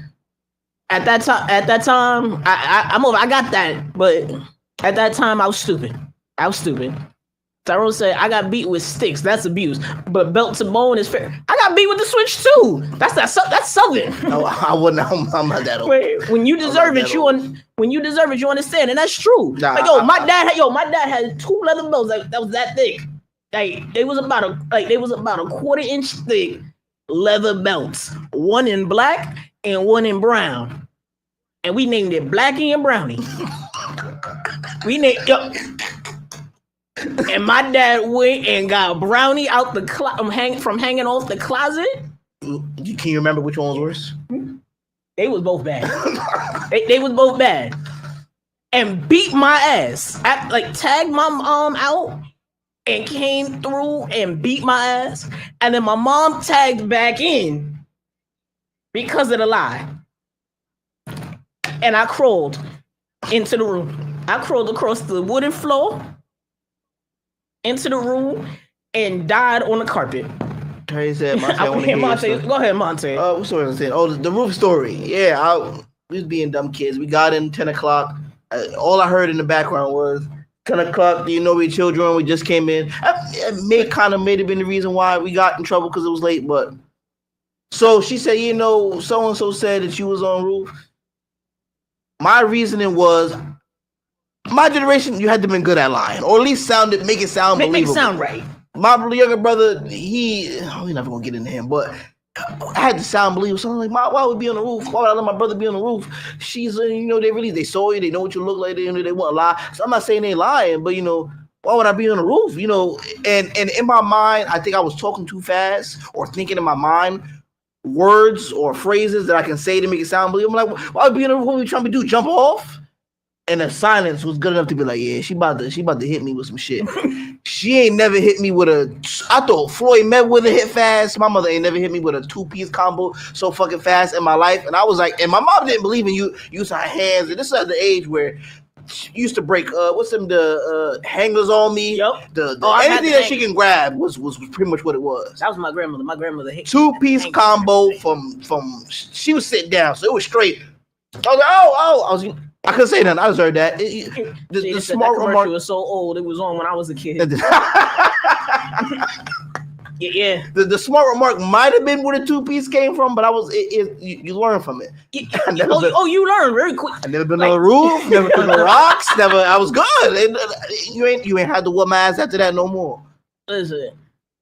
At that time, I got that, but at that time I was stupid. Tyrone said, I got beat with sticks. That's abuse. But belt to bone is fair. I got beat with the switch too. That's Southern. No, I wouldn't. I'm not that old. Wait, when you deserve it, you understand, and that's true. Nah, my dad had 2 leather belts that was that thick. They was about a 1/4 inch thick leather belts. One in black and one in brown, and we named it Blackie and Brownie. And my dad went and got Brownie out from hanging off the closet. Can you remember which one was worse? They was both bad. they was both bad. And beat my ass. Tagged my mom out and came through and beat my ass. And then my mom tagged back in because of the lie. And I crawled into the room. I crawled across the wooden floor into the room and died on the carpet. He said, Monte, I want to hear Monte. Go ahead, Monte. What's what I was saying? Oh, the roof story. Yeah, we was being dumb kids. We got in 10 o'clock. All I heard in the background was 10 o'clock. Do you know we children? We just came in. It may have been the reason why we got in trouble because it was late. But so she said, you know, so and so said that you was on roof. My reasoning was, my generation, you had to been good at lying, or at least make it sound believable. Make it sound right. My younger brother, we're never gonna get into him, but I had to sound believable. So I'm like, why would we be on the roof? Why would I let my brother be on the roof? She's, they saw you, they know what you look like, they want to lie. So I'm not saying they lying, but why would I be on the roof? And in my mind, I think I was talking too fast or thinking in my mind words or phrases that I can say to make it sound believable. I'm like, why would I be on the roof? What are you trying to do? Jump off? And the silence was good enough to be like, yeah, she about to hit me with some shit. She ain't never hit me with I thought Floyd Mayweather hit fast. My mother ain't never hit me with a 2-piece combo so fucking fast in my life. And I was like, and my mom didn't believe in you using her hands. And this is at the age where she used to break, the hangers on me. Yep. Anything that she can grab was pretty much what it was. That was my grandmother. My grandmother hit 2-piece combo from she was sitting down, so it was straight. I was I couldn't say nothing. I deserved that. The smart remark was so old. It was on when I was a kid. Yeah. The smart remark might have been where the 2-piece came from, but you learn from it. You learn very quick. I never been on the roof, never been on the rocks, never. I was good. You ain't had to whoop my ass after that no more. Listen,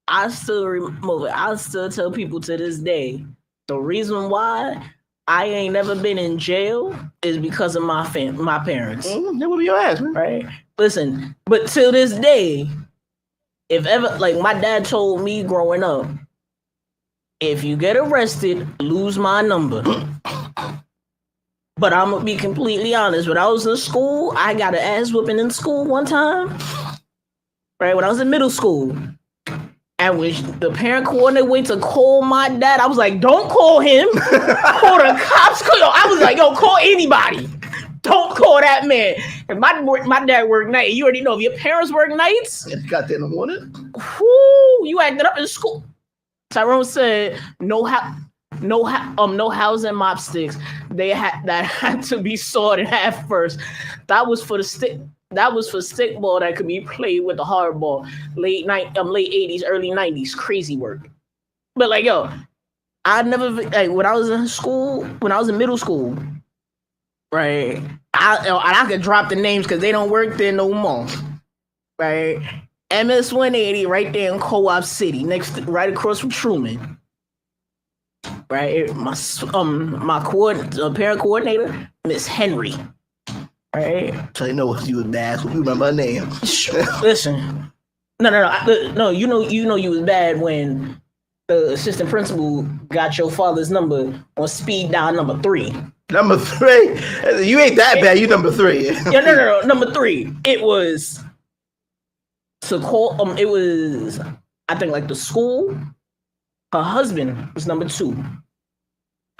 I still tell people to this day the reason why I ain't never been in jail is because of my parents. That would be your ass, man. Right? Listen, but till this day, if ever, like my dad told me growing up, if you get arrested, lose my number. But I'm gonna be completely honest. When I was in school, I got an ass whooping in school one time. Right? When I was in middle school. And when the parent coordinator went to call my dad, I was like, don't call him. Call the cops. I was like, call anybody. Don't call that man. And my dad worked night. You already know, if your parents work nights. You got that in the morning. You acted up in school. Tyrone said, no housing mop sticks. That had to be sawed in half first. That was for the stick. That was for stickball that could be played with the hardball. Late 80s, early 90s, crazy work. But I never when I was in school, when I was in middle school, right? I could drop the names because they don't work there no more, right? MS 180 right there in Co-op City, right across from Truman, right? My parent coordinator, Miss Henry. Right. So you know you was bad. So you remember her name. Listen. No. You know you was bad when the assistant principal got your father's number on speed dial number 3. Number 3? You ain't that bad. You number 3. Yeah, no. Number 3. It was to call. It was, I think, like the school. Her husband was number 2.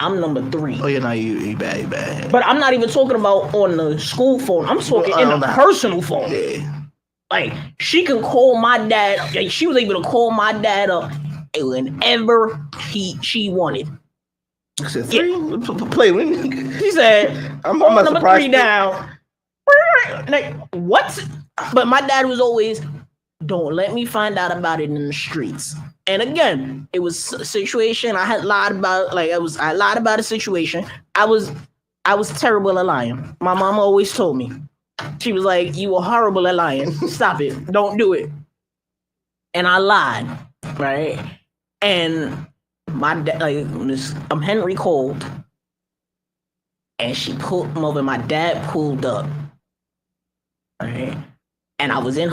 I'm number 3. Oh, yeah, no, you bad. But I'm not even talking about on the school phone. I'm talking in the personal phone. Yeah. Like, she can call my dad. Like, she was able to call my dad up whenever she wanted. I said 3? Play with me. She said, I'm number 3 down. Like, what? But my dad was always, don't let me find out about it in the streets. And again, it was a situation I had lied about. I lied about a situation. I was terrible at lying. My mom always told me. She was like, you were horrible at lying. Stop it. Don't do it. And I lied, right? And my dad, Miss Henry called, and she pulled him over. My dad pulled up, right? And I was in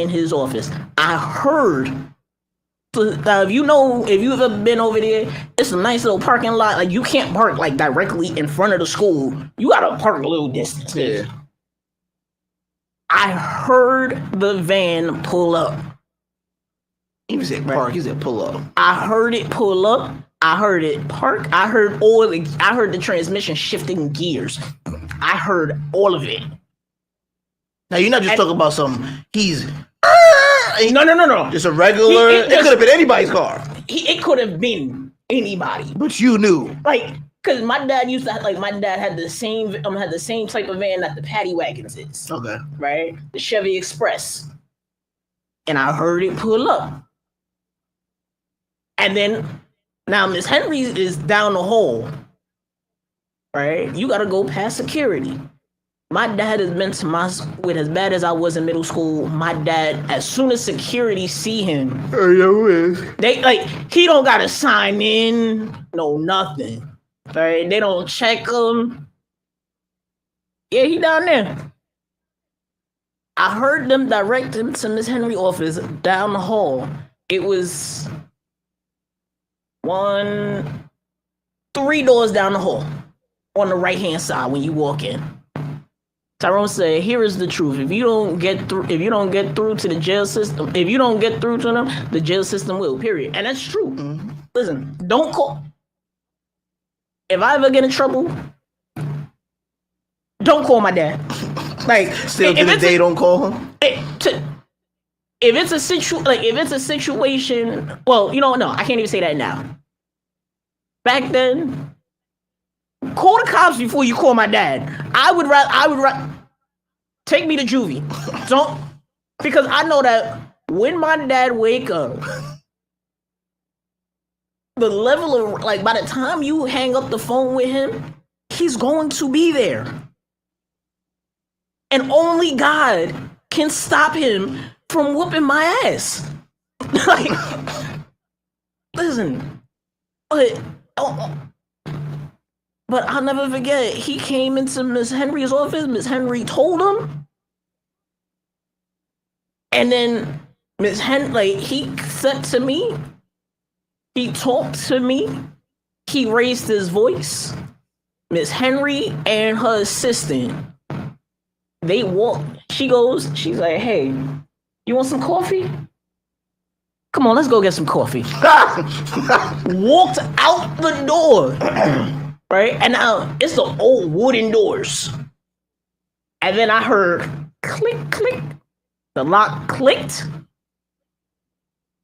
his office. I heard. If you've ever been over there, it's a nice little parking lot. Like, you can't park directly in front of the school. You gotta park a little distance. Yeah. I heard the van pull up. He said park. He said pull up. I heard it pull up. I heard it park. I heard the transmission shifting gears. I heard all of it. Now you're not just talking about he's no. Just a regular. It could have been anybody's car. It could have been anybody. But you knew. Like, cause my dad used to my dad had the same type of van that the paddy wagons is. Okay. Right? The Chevy Express. And I heard it pull up. And then now Miss Henry is down the hall. Right? You gotta go past security. My dad has been to my with as bad as I was in middle school. My dad, as soon as security see him, they he don't gotta sign in, no nothing. Right? They don't check him. Yeah, he down there. I heard them direct him to Miss Henry office down the hall. It was 3 doors down the hall on the right hand side when you walk in. Tyrone said, "Here is the truth. If you don't get through to the jail system, if you don't get through to them, the jail system will. Period." And that's true. Mm-hmm. Listen, don't call. If I ever get in trouble, don't call my dad. Like, still to the day, don't call him. If it's a situation, well, no, I can't even say that now. Back then, call the cops before you call my dad. I would rather take me to juvie. Because I know that when my dad wake up, the level of by the time you hang up the phone with him, he's going to be there. And only God can stop him from whooping my ass. Listen, but I'll never forget, he came into Miss Henry's office. Miss Henry told him. And then Miss Henry, he said to me, he talked to me, he raised his voice. Miss Henry and her assistant, they walked. She's like, "Hey, you want some coffee? Come on, let's go get some coffee." Walked out the door. Right? And now it's the old wooden doors. And then I heard click, click. The lock clicked.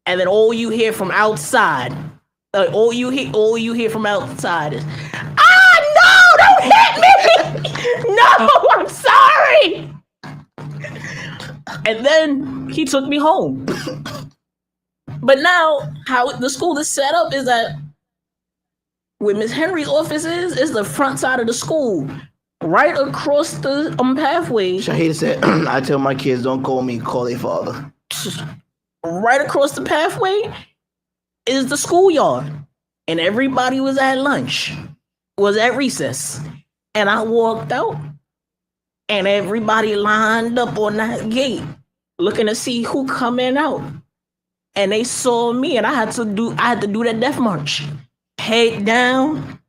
And then all you hear from outside, is, no, don't hit me! No, I'm sorry! And then he took me home. But now, how the school is set up is that where Miss Henry's office is the front side of the school, right across the pathway. Shahida said, "I tell my kids, don't call me, call their father." Right across the pathway is the schoolyard, and everybody was at lunch, was at recess, and I walked out, and everybody lined up on that gate, looking to see who coming out, and they saw me, and I had to do that death march. Head down.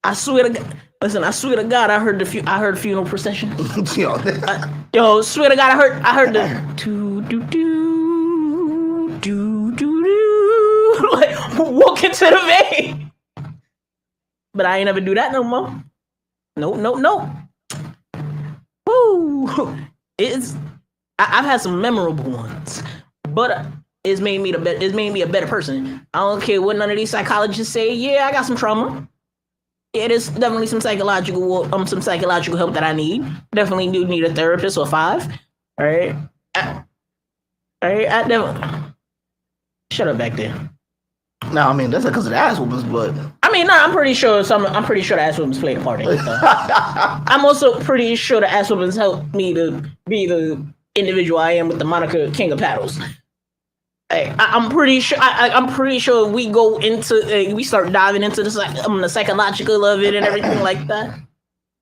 I swear to God, I heard funeral procession. Swear to God, I heard the do like walk into the van. But I ain't never do that no more. No. Woo! I've had some memorable ones, but it's made me a better person. I don't care what none of these psychologists say. Yeah, I got some trauma. Yeah, there's definitely some psychological help that I need. Definitely do need a therapist or 5. All right. Shut up back there. No, I mean that's because of the ass whoopings, but I'm pretty sure the ass whoopings played a part in it. I'm also pretty sure the ass whoopings helped me to be the individual I am with the moniker King of Paddles. I'm pretty sure we go into we start diving into the psychological of it and everything like that.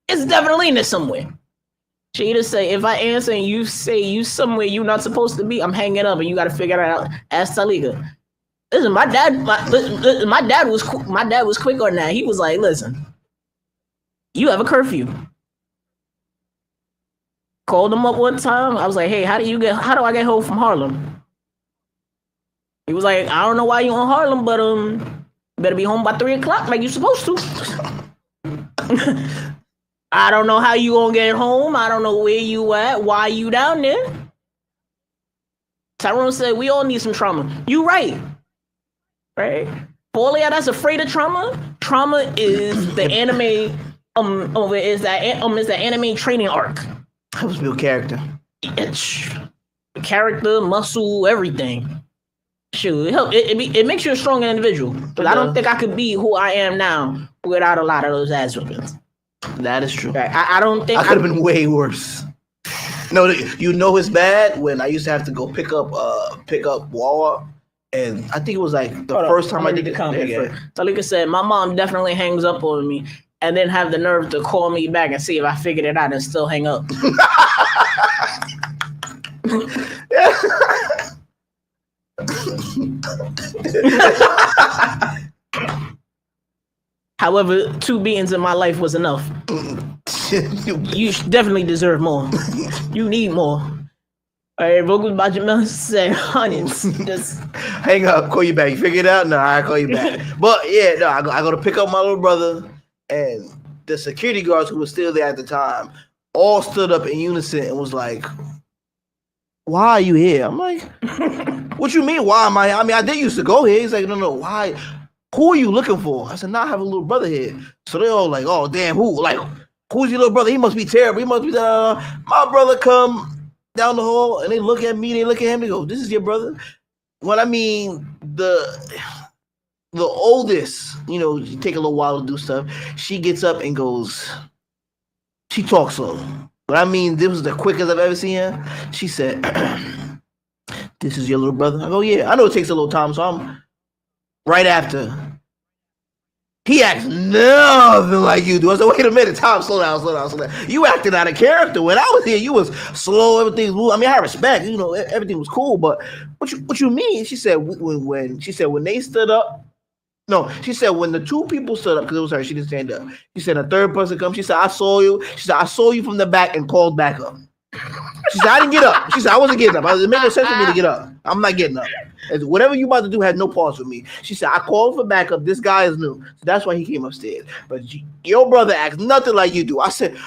It's definitely in there somewhere. She just say, if I answer and you say you somewhere you're not supposed to be, I'm hanging up and you got to figure it out. Ask Talika. Listen, my dad was quick on that. He was like, "Listen, you have a curfew. Called him up one time. I was like, hey, how do I get home from Harlem? He was like, I don't know why you in Harlem, but better be home by 3:00 like you supposed to. I don't know how you gonna get home. I don't know where you at. Why you down there? Tyrone said, we all need some trauma. You right. Right? For all y'all that's afraid of trauma is the anime, is the anime training arc. Helps build character. It's character, muscle, everything. Shoot, it makes you a stronger individual. But I don't think I could be who I am now without a lot of those ass whippings. That is true. I don't think I could have been way worse. No, you know it's bad when I used to have to go pick up Wawa, and I think it was like the first time I did the comment. Talika said my mom definitely hangs up on me, and then have the nerve to call me back and see if I figured it out and still hang up. However, 2 beings in my life was enough. You definitely deserve more. You need more. All right, Vogel's Bajamel said, honey, just hang up, call you back. You figure it out? No, I'll call you back. But yeah, no, I go to pick up my little brother, and the security guards who were still there at the time all stood up in unison and was like, why are you here? I'm like, what you mean, why am I here? I mean, I did used to go here. He's like, no, why? Who are you looking for? I said, I have a little brother here. So they all like, oh, damn, who? Like, who's your little brother? He must be terrible. He must be my brother come down the hall, and they look at me, they look at him, they go, this is your brother? What I mean, the oldest, you take a little while to do stuff. She gets up and goes, she talks slow. But I mean, this was the quickest I've ever seen her. She said, this is your little brother? I go, yeah. I know it takes a little time, so I'm right after. He acts nothing like you do. I said, wait a minute, Tom, slow down. You acted out of character. When I was here, you was slow, everything was, I mean, I had respect, everything was cool, but what you mean? She said when they stood up, no, she said when the 2 people stood up, because it was her, she didn't stand up. She said a third person come, she said, I saw you. She said, I saw you from the back and called back up. She said, I didn't get up. She said, I wasn't getting up. It made no sense for me to get up. I'm not getting up. Whatever you about to do had no pause with me. She said, I called for backup. This guy is new. So that's why he came upstairs. But your brother acts nothing like you do. I said,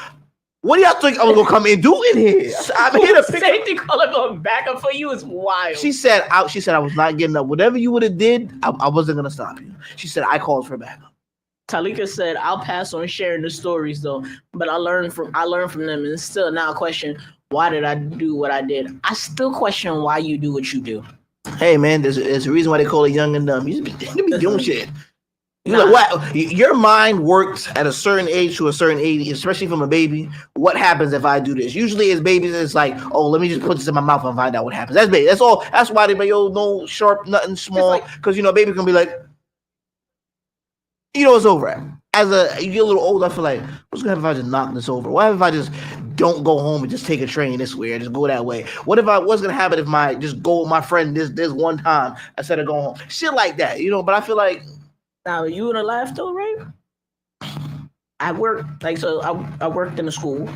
what do y'all think I'm going to come and do in here? I'm here to pick up. Same thing calling for backup for you is wild. She said, I was not getting up. Whatever you would have did, I wasn't going to stop you. She said, I called for backup. Talika said, I'll pass on sharing the stories though, but I learned from them, and still now I question, why did I do what I did? I still question why you do what you do. Hey man, there's a reason why they call it young and dumb. You be doing shit. Like, what? Your mind works at a certain age to a certain age, especially from a baby. What happens if I do this? Usually as babies, it's like, oh, let me just put this in my mouth and find out what happens. That's baby. That's all. That's why they be, no sharp, nothing small. Because, baby can be like, it's over. As you get a little older, I feel like, what's going to happen if I just knock this over? What if I just don't go home and just take a train this way or just go that way? What's going to happen if I just go with my friend this one time instead of going home? Shit like that, but I feel like, now, you in a laugh though, right? I worked, I worked in a school.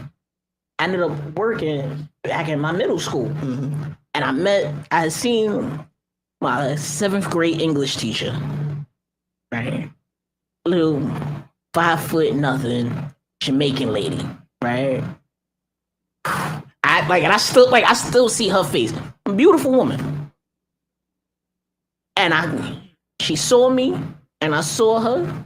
I ended up working back in my middle school. Mm-hmm. And I had seen my 7th grade English teacher, right? Little 5'0" Jamaican lady, right? I still see her face. Beautiful woman. And she saw me. And I saw her,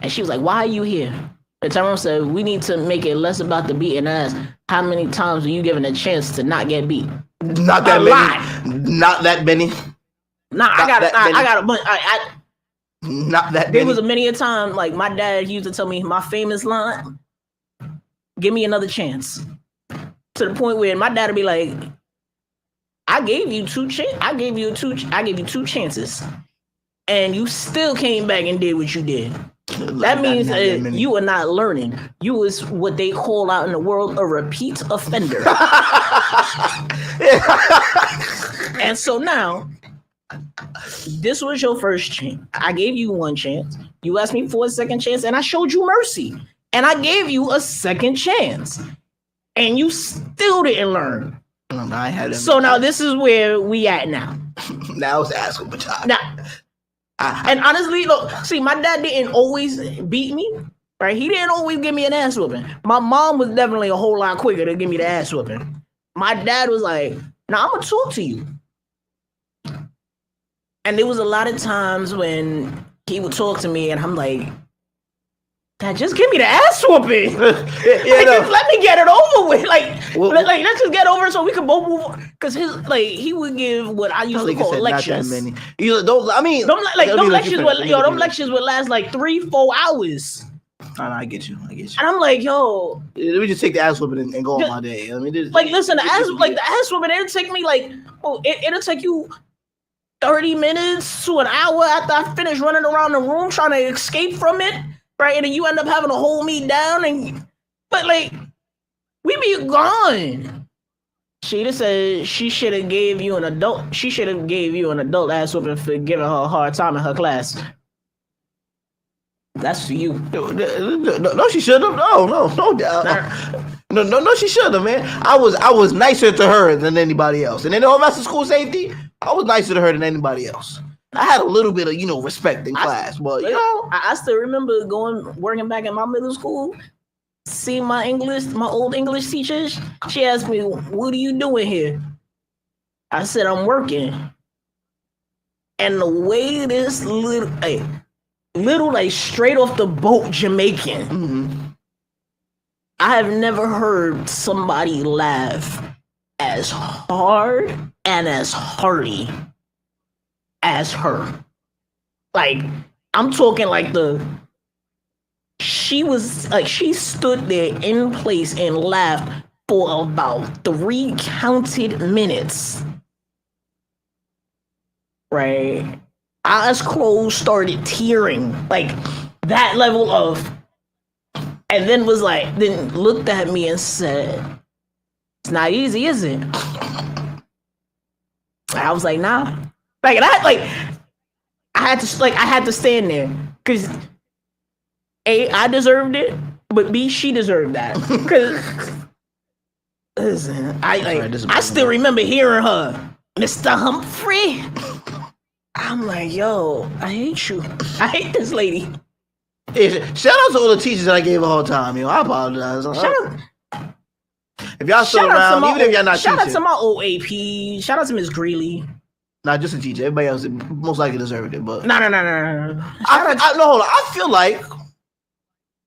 and she was like, why are you here? And Tyrone said, we need to make it less about the beating ass. How many times are you given a chance to not get beat? Not that many. Not that many. I got a bunch. Not that many. There was many a time, like my dad used to tell me my famous line, give me another chance. To the point where my dad would be like, I gave you 2 two chances. And you still came back and did what you did. That means you are not learning. You is what they call out in the world a repeat offender. And so now, this was your first chance. I gave you 1 chance. You asked me for a second chance, and I showed you mercy. And I gave you a second chance. and you still didn't learn. I had so now this is where we at now. Now it's ass whooping time. Now, and honestly, look, see, my dad didn't always beat me, right? He didn't always give me an ass whooping. My mom was definitely a whole lot quicker to give me the ass whooping. My dad was like, "Now I'm gonna talk to you," and there was a lot of times when he would talk to me, and I'm like, "Dad, just give me the ass whooping. Just let me get it over with. Let's just get over it so we can both move on." Because he would give what I used to call lectures. Them lectures would last like 3-4 hours. I get you. And I'm like, yo, let me just take the ass whooping and go on my day. Listen, the ass whooping, it'll take me it'll take you 30 minutes to an hour after I finish running around the room trying to escape from it. Right, and then you end up having to hold me down, but we be gone. She just said she should have gave you an adult. She should have gave you an adult ass whooping for giving her a hard time in her class. That's for you. No, she should have. No doubt. No, she should have, man. I was nicer to her than anybody else, and then all about school safety, I was nicer to her than anybody else. I had a little bit of, respect in class, but I still remember working back in my middle school, seeing my old English teachers. She asked me, "What are you doing here?" I said, "I'm working." And the way this little straight off the boat Jamaican, I have never heard somebody laugh as hard and as hearty as her. I'm talking she stood there in place and laughed for about 3 counted minutes. Right? Eyes closed, started tearing, that level of, and then then looked at me and said, "It's not easy, is it?" I was like, "Nah." I had to stand there because A, I deserved it, but B, she deserved that. Because listen, I still remember hearing her, "Mr. Humphrey." I'm like, yo, I hate you. I hate this lady. Shout out to all the teachers that I gave a hard time. I apologize. Shout out. If y'all still around, even if y'all not teaching. Shout out to my old AP. Shout out to Miss Greeley. Not just a teacher. Everybody else most likely deserved it, but no. Hold on. I feel like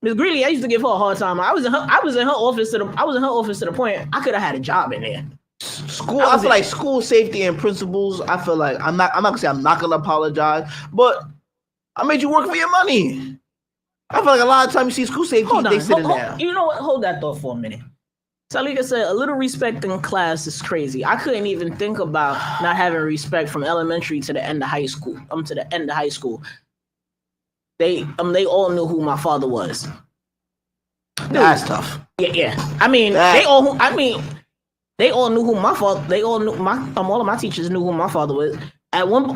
Miss Greeley, I used to give her a hard time. I was in her office to the point I could have had a job in there. I feel like school safety and principals. I feel like I'm not gonna say I'm not gonna apologize, but I made you work for your money. I feel like a lot of times you see school safety, they sit down. You know what? Hold that thought for a minute. Salika said, "A little respect in class is crazy. I couldn't even think about not having respect from elementary to the end of high school. To the end of high school. They all knew who my father was. That's tough. Yeah. They all knew who my father. They all knew all of my teachers knew who my father was. At one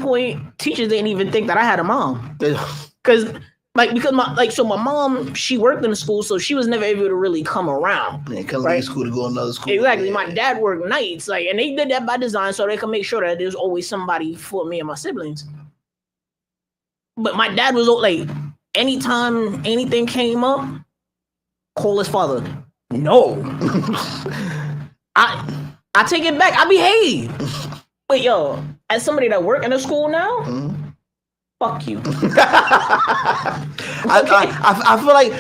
point, teachers didn't even think that I had a mom because my mom, she worked in the school, so she was never able to really come around. Yeah, come to school to go to another school. Exactly. Yeah. My dad worked nights, and they did that by design, so they could make sure that there's always somebody for me and my siblings. But my dad was anytime anything came up, call his father. No, I take it back. I behave. But yo, as somebody that work in a school now. Fuck you. I feel like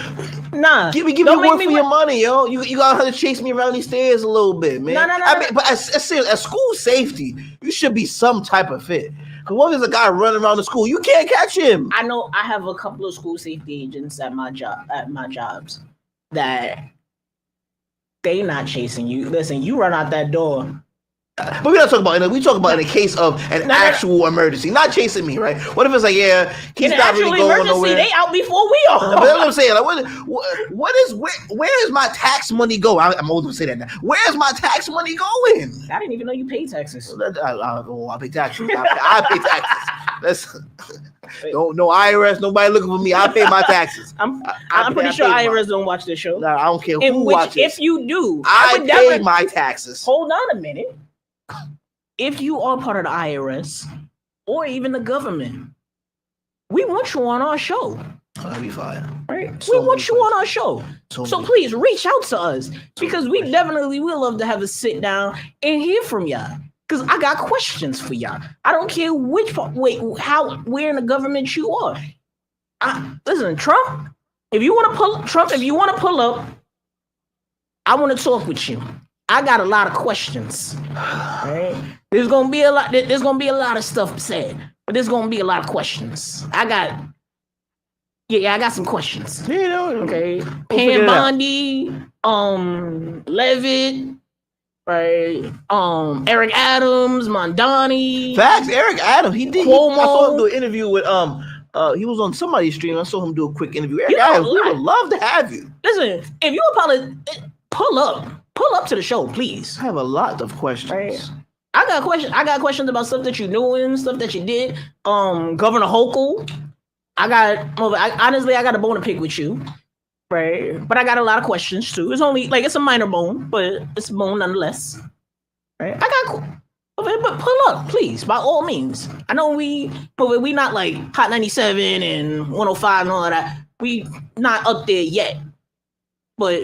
give me work for your money, yo. You gotta have to chase me around these stairs a little bit, man. No. But as school safety, you should be some type of fit. Cause what if there's a guy running around the school? You can't catch him. I know. I have a couple of school safety agents at my jobs that they not chasing you. Listen, you run out that door. But we're not talking about it. We talk about in a case of an actual emergency, not chasing me, right? What if it's he's not really going nowhere? They out before we are. But that's what I'm saying. Where is my tax money go? I'm old to say that now. Where's my tax money going? I didn't even know you pay taxes. I pay taxes. I pay taxes. no IRS, nobody looking for me. I pay my taxes. I'm pretty sure IRS don't watch this show. Nah, I don't care who watches. If you do, I pay my taxes. Hold on a minute. If you are part of the IRS or even the government, we want you on our show. That'd be fine. Right? We want you on our show. So please reach out to us because we definitely would love to have a sit down and hear from y'all. Because I got questions for y'all. I don't care which part, where in the government you are. Listen, Trump, if you want to pull up, I want to talk with you. I got a lot of questions. Right? There's gonna be a lot of stuff said, but there's gonna be a lot of questions. I got some questions. Okay. Pam Bondi, Levitt, right? Eric Adams, Mondani. Facts. Eric Adams. He did. Cuomo. I saw him do an interview with he was on somebody's stream. I saw him do a quick interview. Eric Adams, we would love to have you. Listen, if you pull up to the show, please. I have a lot of questions. Right. I got questions about stuff that you knew and stuff that you did. Governor Hochul. I got a bone to pick with you, right? But I got a lot of questions too. It's a minor bone, but it's a bone nonetheless, right? But pull up, please, by all means. I know we not like Hot 97 and 105 and all of that. We not up there yet. But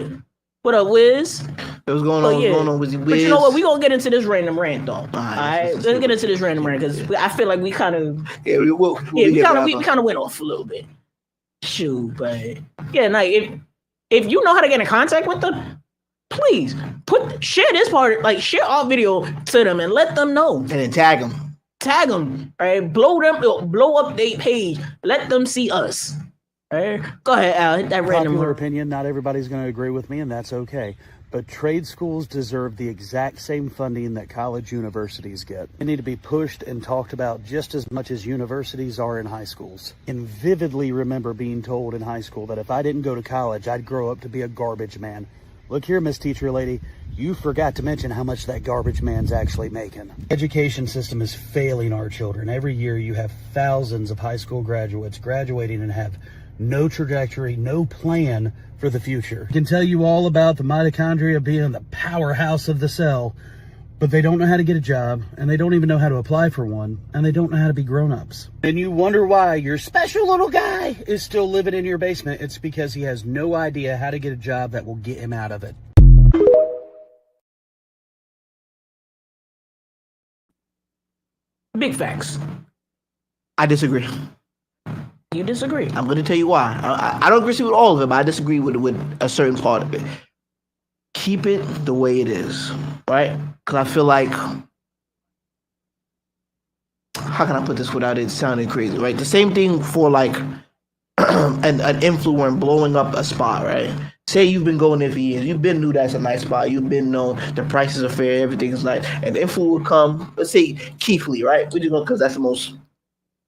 what up, Wiz? What's going on? What's going on, Wizzy Wiz? But you know what? We gonna get into this random rant though. All right, let's get into this random rant because I feel like we kind of we kind of went off a little bit. Shoot, but yeah, like if you know how to get in contact with them, please share this part, like share our video to them and let them know. And then tag them, right? Blow up their page. Let them see us. Right? Go ahead, Al. Hit that random. Popular opinion. Not everybody's going to agree with me, and that's okay. But trade schools deserve the exact same funding that college universities get. They need to be pushed and talked about just as much as universities are in high schools. And vividly remember being told in high school that if I didn't go to college, I'd grow up to be a garbage man. Look here, Miss Teacher Lady, you forgot to mention how much that garbage man's actually making. Education system is failing our children. Every year you have thousands of high school graduates graduating and have no trajectory, no plan for the future. I can tell you all about the mitochondria being the powerhouse of the cell, but they don't know how to get a job, and they don't even know how to apply for one, and they don't know how to be grown-ups. And you wonder why your special little guy is still living in your basement. It's because he has no idea how to get a job that will get him out of it. Big facts. I disagree. You disagree? I'm going to tell you why. I don't agree with all of it, but I disagree with a certain part of it. Keep it the way it is, right? Because I feel like, how can I put this without it sounding crazy, right? The same thing for like an influencer blowing up a spot, right? Say you've been going there for years. You've been knew that's a nice spot. You've been known the prices are fair, everything is nice. And the influencer would come, let's say Keith Lee, right? We're just going because that's the most.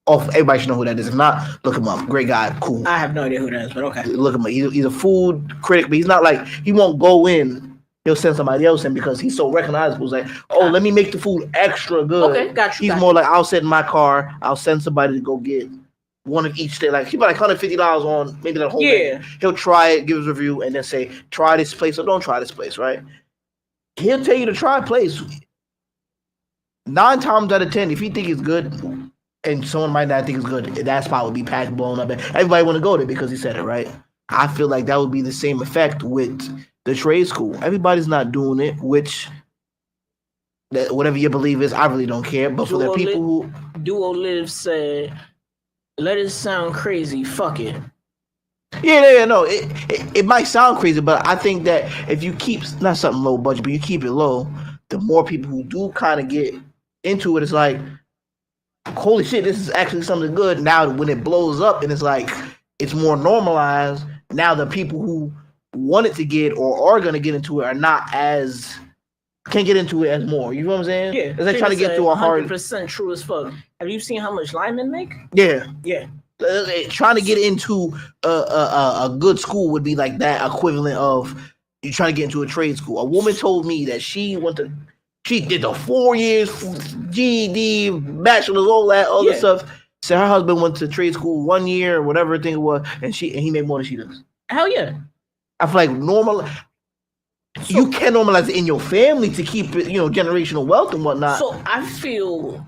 Oh, everybody should know who that is. If not, look him up. Great guy, cool. I have no idea who that is, but okay. Look him up. He's a food critic, but he's not like, he won't go in. He'll send somebody else in because he's so recognizable. It's like, oh, let me make the food extra good. Okay, got you. He's more like, I'll sit in my car. I'll send somebody to go get one of each thing. Like, he put like $150 on maybe that whole thing. He'll try it, give his review, and then say, try this place or don't try this place, right? He'll tell you to try a place. 9 times out of 10, if you think it's good, and someone might not think it's good, that spot would be packed, blown up. Everybody want to go there because he said it, right? I feel like that would be the same effect with the trade school. Everybody's not doing it, which, whatever your belief is, I really don't care. But for the people who... Duo Live said, let it sound crazy, fuck it. Yeah, no, it might sound crazy, but I think that if you keep, not something low budget, but you keep it low, the more people who do kind of get into it, it's like, holy shit, this is actually something good. Now when it blows up and it's like it's more normalized, now the people who wanted to get or are gonna get into it are not as can't get into it as more. You know what I'm saying? Yeah. It's like trying to get through a hard 100% true as fuck. Have you seen how much linemen make? Yeah. Trying to get into a good school would be like that equivalent of you trying to get into a trade school. A woman told me that she did the 4 years GED, bachelor's, all that other stuff. Said her husband went to trade school 1 year or whatever thing it was, and he made more than she does. Hell yeah. I feel like you can normalize it in your family to keep it, generational wealth and whatnot. So I feel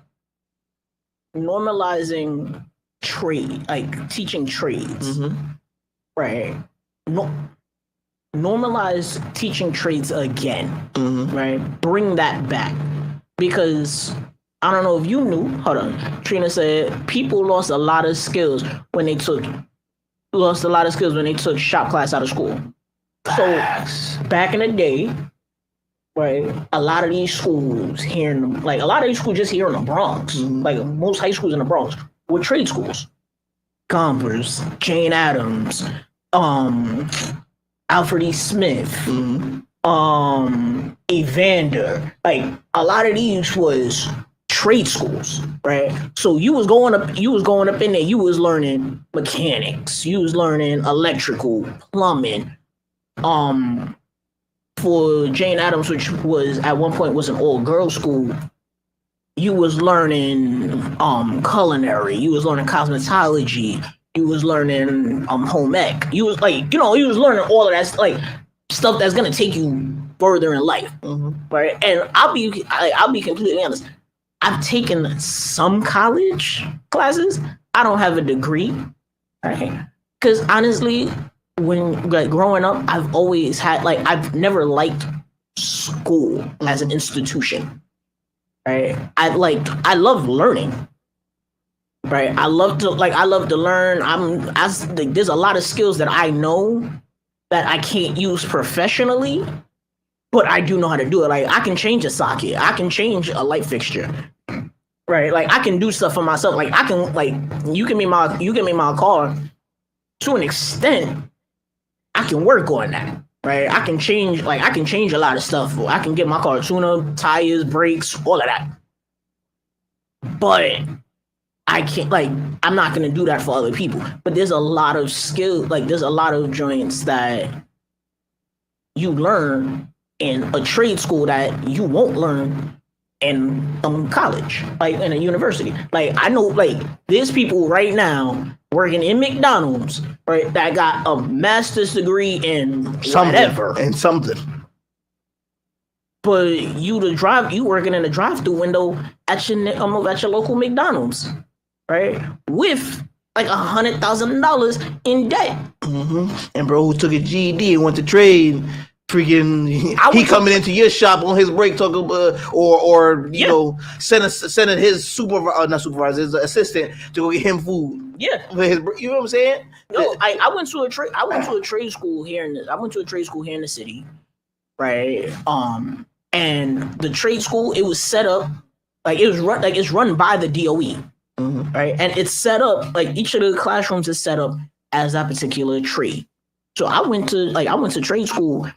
normalizing trade, like teaching trades, right? Normalize teaching trades again, right? Bring that back, because I don't know if you knew. Hold on, Trina said people lost a lot of skills when they took shop class out of school. So back in the day, right, a lot of these schools here just here in the Bronx, like most high schools in the Bronx, were trade schools. Gompers, Jane Addams, Alfred E. Smith, Evander. Like a lot of these was trade schools, right? So you was going up in there, you was learning mechanics, you was learning electrical, plumbing. For Jane Addams, which was at one point was an all-girls school, you was learning culinary, you was learning cosmetology, you was learning home ec. You was like, you was learning all of that like stuff that's gonna take you further in life, right? And I'll be completely honest. I've taken some college classes. I don't have a degree, right? Because honestly, when growing up, I've always had I've never liked school as an institution, right? I love learning, right? I love to learn. There's a lot of skills that I know that I can't use professionally, but I do know how to do it. Like I can change a socket, I can change a light fixture, right? Like I can do stuff for myself. Like I can you give me my car to an extent. I can work on that, right? I can change a lot of stuff. I can get my car tune-up, tires, brakes, all of that. But I can't, I'm not gonna do that for other people. But there's a lot of skill, there's a lot of joints that you learn in a trade school that you won't learn in college, in a university. I know, there's people right now working in McDonald's, right, that got a master's degree in something. But you working in a drive-through window at your local McDonald's, right, with $100,000 in debt. And bro, who took a GED and went to trade, freaking, he coming into your shop on his break talking sending his his assistant to go get him food. Yeah, you know what I'm saying? No, I went to a trade school here in the city, right? And the trade school, it was set up it's run by the DOE, right? And it's set up each of the classrooms is set up as that particular trade. So I went to trade school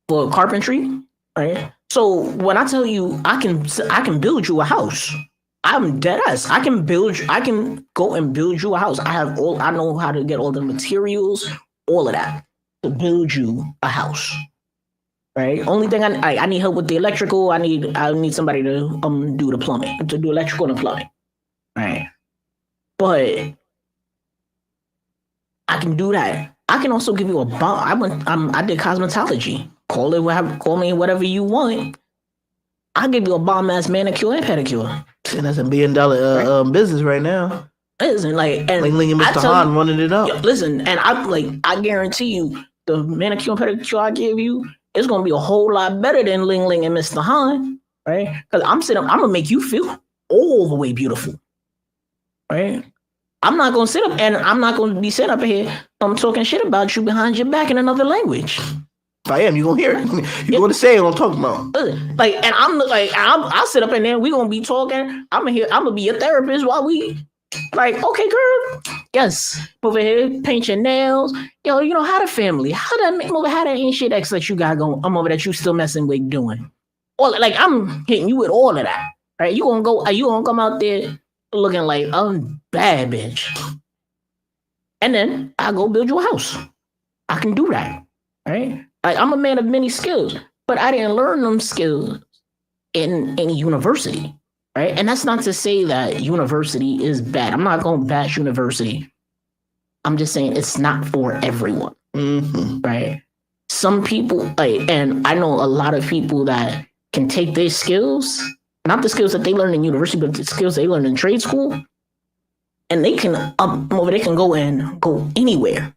for carpentry, right? So when I tell you I can build you a house, I'm dead ass. I can go and build you a house. I know how to get all the materials, all of that to build you a house. Right? Only thing I need help with the electrical. I need somebody to do the plumbing, to do electrical and plumbing. Right? But I can do that. I can also give you a bomb. I did cosmetology. Call me whatever you want. I'll give you a bomb ass manicure and pedicure. And that's $1 billion business right now. Listen, and Ling and Mr. Han running it up. Listen, and I guarantee you, the manicure and pedicure I give you, it's gonna be a whole lot better than Ling and Mr. Han, right? Because I'm gonna make you feel all the way beautiful, right? I'm not gonna sit up and I'm not gonna be sitting up here talking shit about you behind your back in another language. If I am, you gonna hear it. You gonna say what I'm talking about. I'll sit up in there. We gonna be talking. I'm gonna be your therapist while we okay, girl. Yes, over here, paint your nails. Yo, how the family? How that ain't shit X that you got going? I'm over that you still messing with doing. Or I'm hitting you with all of that. Right? You gonna come out there looking like a bad bitch, and then I go build you a house. I can do that. Right? I'm a man of many skills, but I didn't learn them skills in any university. right? And that's not to say that university is bad. I'm not going to bash university. I'm just saying it's not for everyone, right? Some people, and I know a lot of people that can take their skills, not the skills that they learn in university, but the skills they learn in trade school, and they can go anywhere,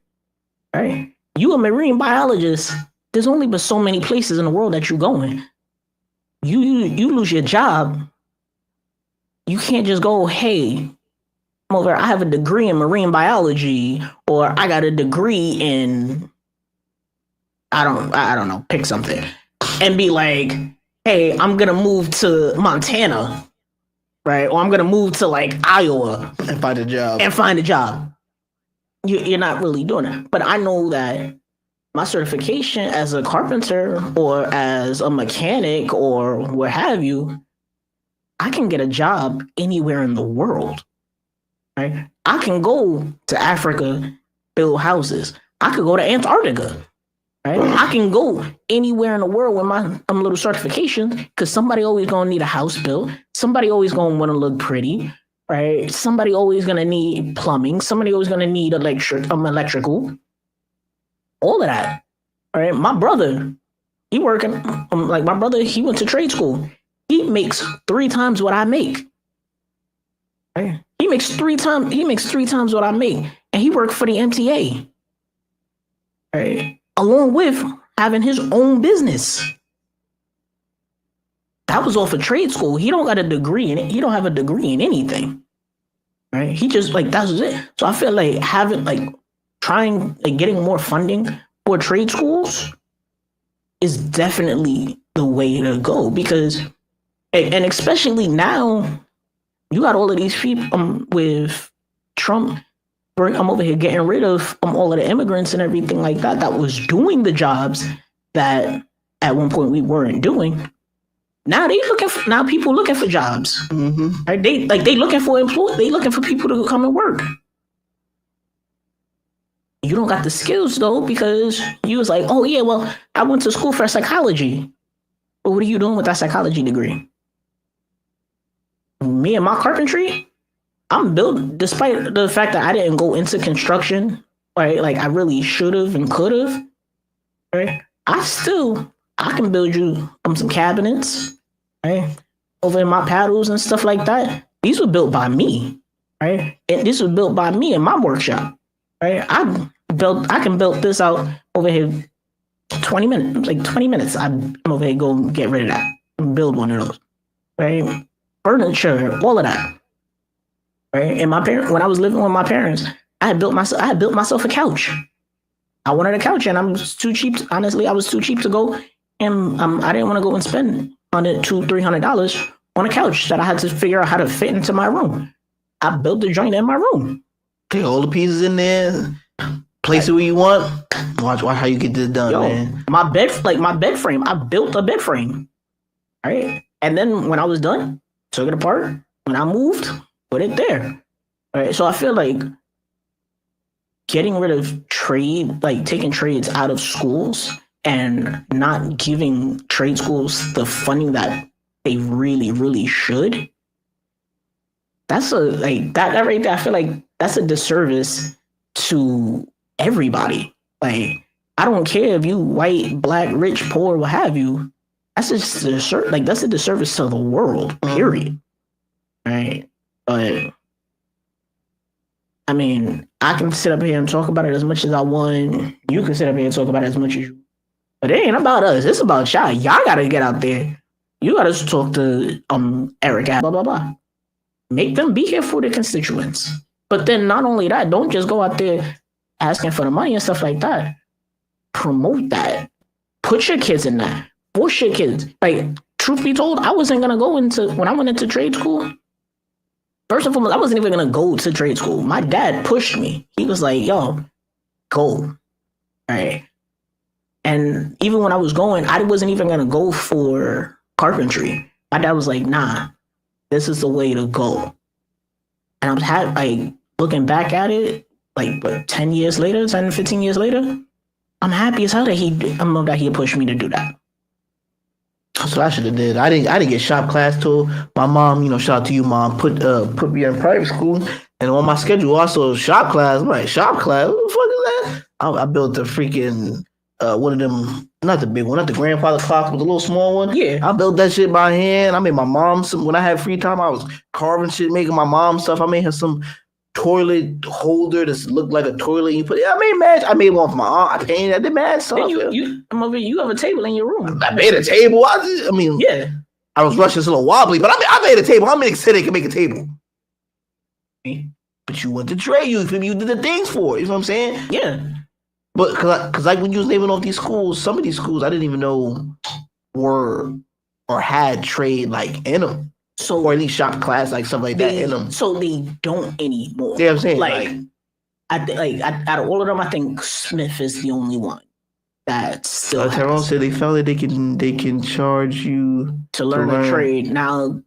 right? You a marine biologist, there's only but so many places in the world that you're going. You lose your job, you can't just go, hey, I have a degree in marine biology, or I got a degree in, I don't know, pick something, and be like, hey, I'm gonna move to Montana, right? Or I'm gonna move to like Iowa and find a job. You're not really doing that. But I know that my certification as a carpenter or as a mechanic or what have you, I can get a job anywhere in the world. Right? I can go to Africa, build houses. I could go to Antarctica. Right? I can go anywhere in the world with my little certification, because somebody always gonna need a house built. Somebody always gonna want to look pretty, right? Somebody always gonna need plumbing. Somebody always gonna need electrical. All of that. All right. My brother, he working. My brother, he went to trade school. He makes 3 times what I make. Right? He makes 3 times what I make, and he worked for the MTA. Right? Along with having his own business. That was off of trade school. He don't got a degree in it. He don't have a degree in anything. Right? He just that's it. So I feel like getting more funding for trade schools is definitely the way to go, because, and especially now, you got all of these people with Trump. I'm over here getting rid of all of the immigrants and everything like that was doing the jobs that at one point we weren't doing. Now people looking for jobs. Right? They looking for employees. They looking for people to come and work. You don't got the skills though, because you was like, oh yeah, well, I went to school for psychology. But what are you doing with that psychology degree? Me and my carpentry, I'm built, despite the fact that I didn't go into construction, right? Like I really should have and could have, right? I can build you some cabinets, right? Over in my paddles and stuff like that. These were built by me, right? And this was built by me in my workshop, right? I can build this out over here 20 minutes. I'm over here go get rid of that and build one of those, right? Furniture, all of that. Right? And when I was living with my parents, I had built myself a couch. I wanted a couch, and I was too cheap to go, and I didn't want to go and spend $200-$300 on a couch that I had to figure out how to fit into my room. I built the joint in my room. Okay, all the pieces in there. Place it where you want. Watch how you get this done, man. My bed frame. I built a bed frame. Right? And then when I was done, took it apart. When I moved, put it there. Right? So I feel like getting rid of taking trades out of schools and not giving trade schools the funding that they really, really should. That's that right there. I feel like that's a disservice to everybody. Like, I don't care if you white, black, rich, poor, what have you. That's just that's a disservice to the world, period. Right? But I mean, I can sit up here and talk about it as much as I want. You can sit up here and talk about it as much as you. But it ain't about us. It's about y'all. Y'all gotta get out there. You gotta talk to Eric, blah blah blah. Make them be here for the constituents. But then not only that, don't just go out there asking for the money and stuff like that. Promote that. Put your kids in that. Force your kids. Like, truth be told, I wasn't gonna go when I went into trade school. First and foremost, I wasn't even gonna go to trade school. My dad pushed me. He was like, yo, go. All right. And even when I was going, I wasn't even gonna go for carpentry. My dad was like, nah, this is the way to go. And I'm looking back at it, 10 years later, 10, 15 years later, I'm happy as hell that he pushed me to do that. So I should have did. I didn't get shop class till my mom. Shout out to you, mom. Put me in private school, and on my schedule also shop class. I'm like, shop class. What the fuck is that? I built a freaking one of them, not the big one, not the grandfather clock, but the little small one. Yeah. I built that shit by hand. I made my mom some. When I had free time, I was carving shit, making my mom stuff. I made her some toilet holder that looked like a toilet. I made one for my aunt. I painted. I did mad stuff. You have a table in your room. I made a table. Yeah. I was rushing, it's a little wobbly, but I made a table. How many cities can make a table? But you went to trade. You did the things for it. You know what I'm saying? Yeah. But because like when you was naming off these schools, some of these schools I didn't even know were or had trade like in them. So or at least shop class like stuff like that in them. So they don't anymore. Yeah, I'm saying out of all of them, I think Smith is the only one that still. Tyrone said they found that they can charge you to learn a trade now.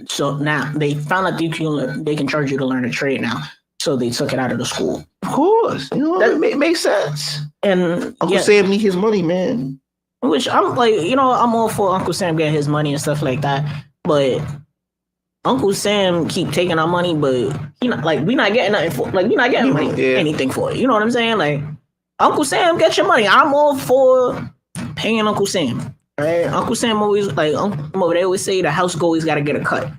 So now they found out they can charge you to learn a trade now. So they took it out of the school. Of course, that makes sense. And Uncle Sam need his money, man. Which I'm like, I'm all for Uncle Sam getting his money and stuff like that. But Uncle Sam keep taking our money, but we not getting nothing for. Like we not getting anything for it. You know what I'm saying? Like Uncle Sam, get your money. I'm all for paying Uncle Sam. Right? Uncle Sam always they always say the house always got to get a cut.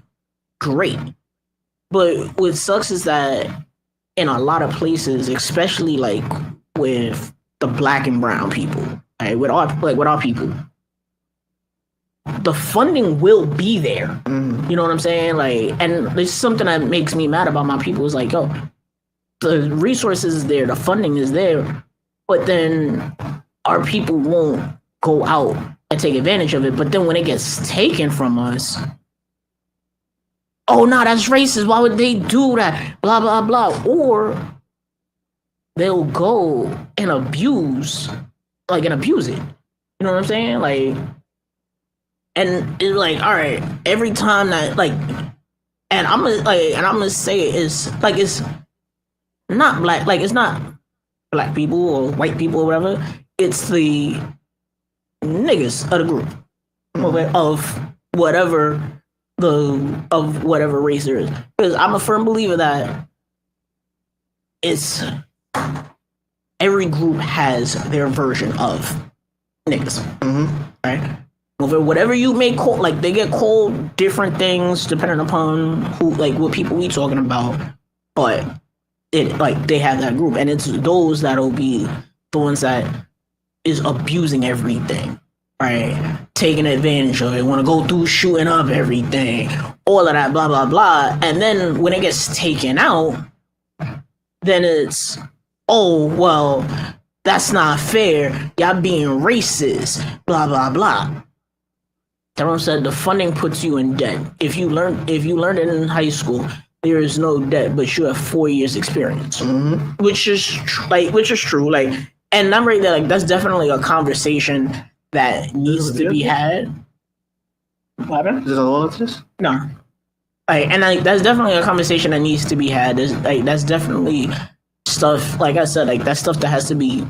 Great. But what sucks is that in a lot of places, especially like with the black and brown people, right, with our people, the funding will be there. You know what I'm saying? Like, and it's something that makes me mad about my people is like, the resources is there, the funding is there, but then our people won't go out and take advantage of it. But then when it gets taken from us, oh no, that's racist. Why would they do that? Blah, blah, blah. Or they'll go and abuse it. You know what I'm saying? Like, and it's like, all right, every time that and I'm gonna say it's not black, it's not black people or white people or whatever. It's the niggas of the group of whatever race there is. Because I'm a firm believer that every group has their version of niggas. Right? Whatever you may call, they get called different things depending upon what people we talking about, but they have that group, and it's those that'll be the ones that is abusing everything, right? Taking advantage of it, want to go through shooting up everything, all of that, blah, blah, blah. And then when it gets taken out, then it's, oh, well, that's not fair. Y'all being racist, blah, blah, blah. Tyrone said the funding puts you in debt. If you learned it in high school, there is no debt, but you have 4 years experience, which is true. And I'm right there. That's definitely a conversation that needs to be had. What happened? Is it all of this? No. That's definitely a conversation that needs to be had. That's definitely stuff. Like I said, that's stuff that has to be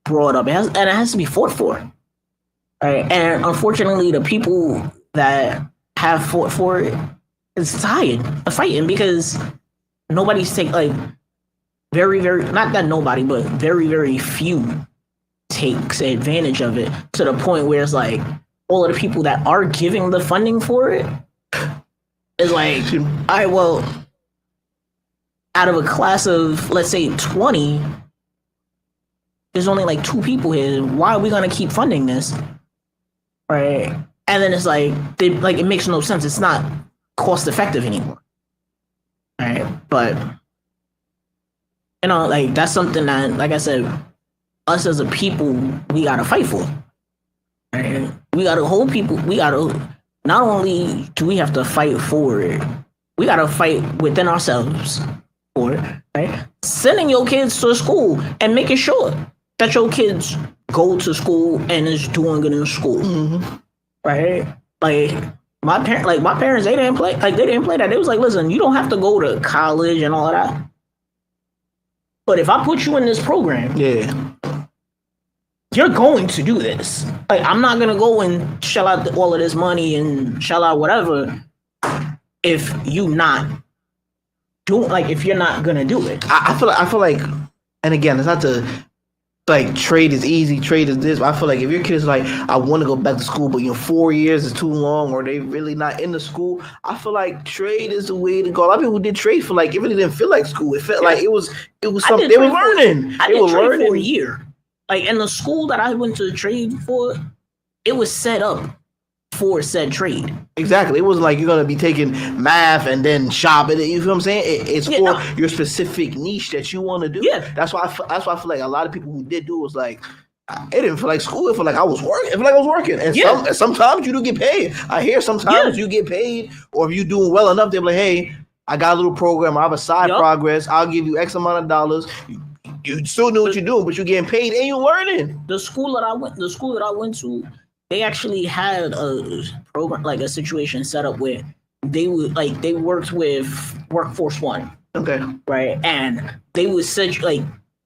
brought up. And it has to be fought for. Right, and unfortunately, the people that have fought for it is tired of fighting because nobody's very, very, not that nobody, but very, very few takes advantage of it to the point where it's like all of the people that are giving the funding for it is like, all right, well, out of a class of, let's say, 20, there's only 2 people here. Why are we going to keep funding this? Right, and then it's it makes no sense. It's not cost effective anymore. Right, but that's something that, like I said, us as a people, we gotta fight for. Right, we gotta hold people. We gotta not only do we have to fight for it, we gotta fight within ourselves for it. Right, sending your kids to school and making sure that your kids go to school and is doing good in school, right? My parents, they didn't play that. They was like, listen, you don't have to go to college and all of that, but if I put you in this program, you're going to do this. Like, I'm not gonna go and shell out all of this money and shell out whatever if you not do, like, if you're not gonna do it. I feel like, and again, it's not to like trade is easy, trade is this. But I feel like if your kid is like, I want to go back to school, but 4 years is too long, or they really not in the school, I feel like trade is the way to go. A lot of people did trade for like, it really didn't feel like school. It felt like it was something they were learning. I did trade for a year. Like, in the school that I went to trade for, it was set up for said trade. Exactly. It wasn't like you're gonna be taking math and then shopping. You feel what I'm saying? It's for your specific niche that you want to do. Yeah. That's why I feel like a lot of people who did do it was like, it didn't feel like school. It felt like I was working. It felt like I was working. And sometimes you do get paid. I hear sometimes you get paid, or if you're doing well enough, they're like, hey, I got a little program. I have a side progress. I'll give you X amount of dollars. You still know what you're doing, but you're getting paid and you're learning. The school that I went to, they actually had a program, like a situation set up where they worked with Workforce One. Okay. Right. And they would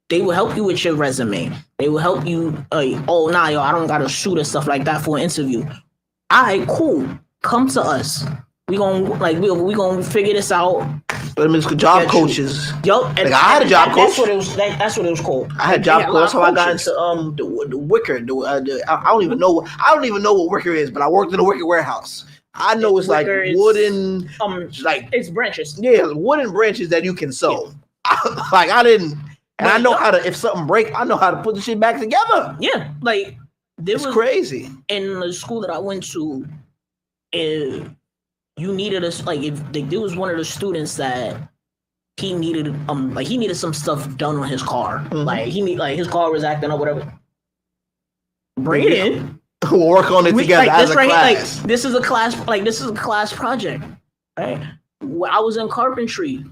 they will help you with your resume. They will help you I don't got a shoot and stuff like that for an interview. All right, cool. Come to us. We gonna figure this out. But it's job coaches. Yup. Like, I had a job coach. That's what it was called. I had job coach. That's how I got into the Wicker. I don't even know what Wicker is, but I worked in a Wicker warehouse. I know it's like wooden, like it's branches. Yeah, wooden branches that you can sew. Yeah. Like, I didn't, and I know how to. If something break, I know how to put the shit back together. Yeah, like it's crazy. In the school that I went to, you needed us, like, if there was one of the students that he needed some stuff done on his car. Mm-hmm. Like his car was acting up, whatever. Bring it in. We'll work on it together as a class. This is a class project. Right? When I was in carpentry,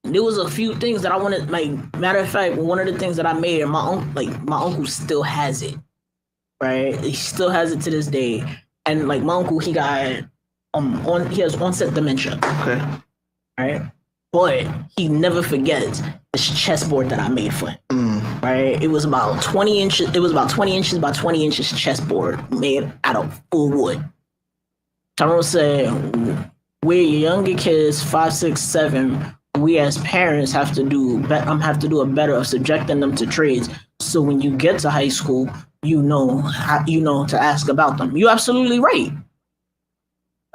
there was a few things that I wanted. Like, matter of fact, one of the things that I made, and my uncle still has it. Right? He still has it to this day. And like, my uncle, he got he has onset dementia. Okay. Right? But he never forgets this chessboard that I made for him. Right? It was about 20 inches. It was about 20 inches by 20 inches chessboard made out of full wood. Tyrone said, we're younger kids, 5, 6, 7. We as parents have to do a better of subjecting them to trades. So when you get to high school, you know to ask about them. You're absolutely right.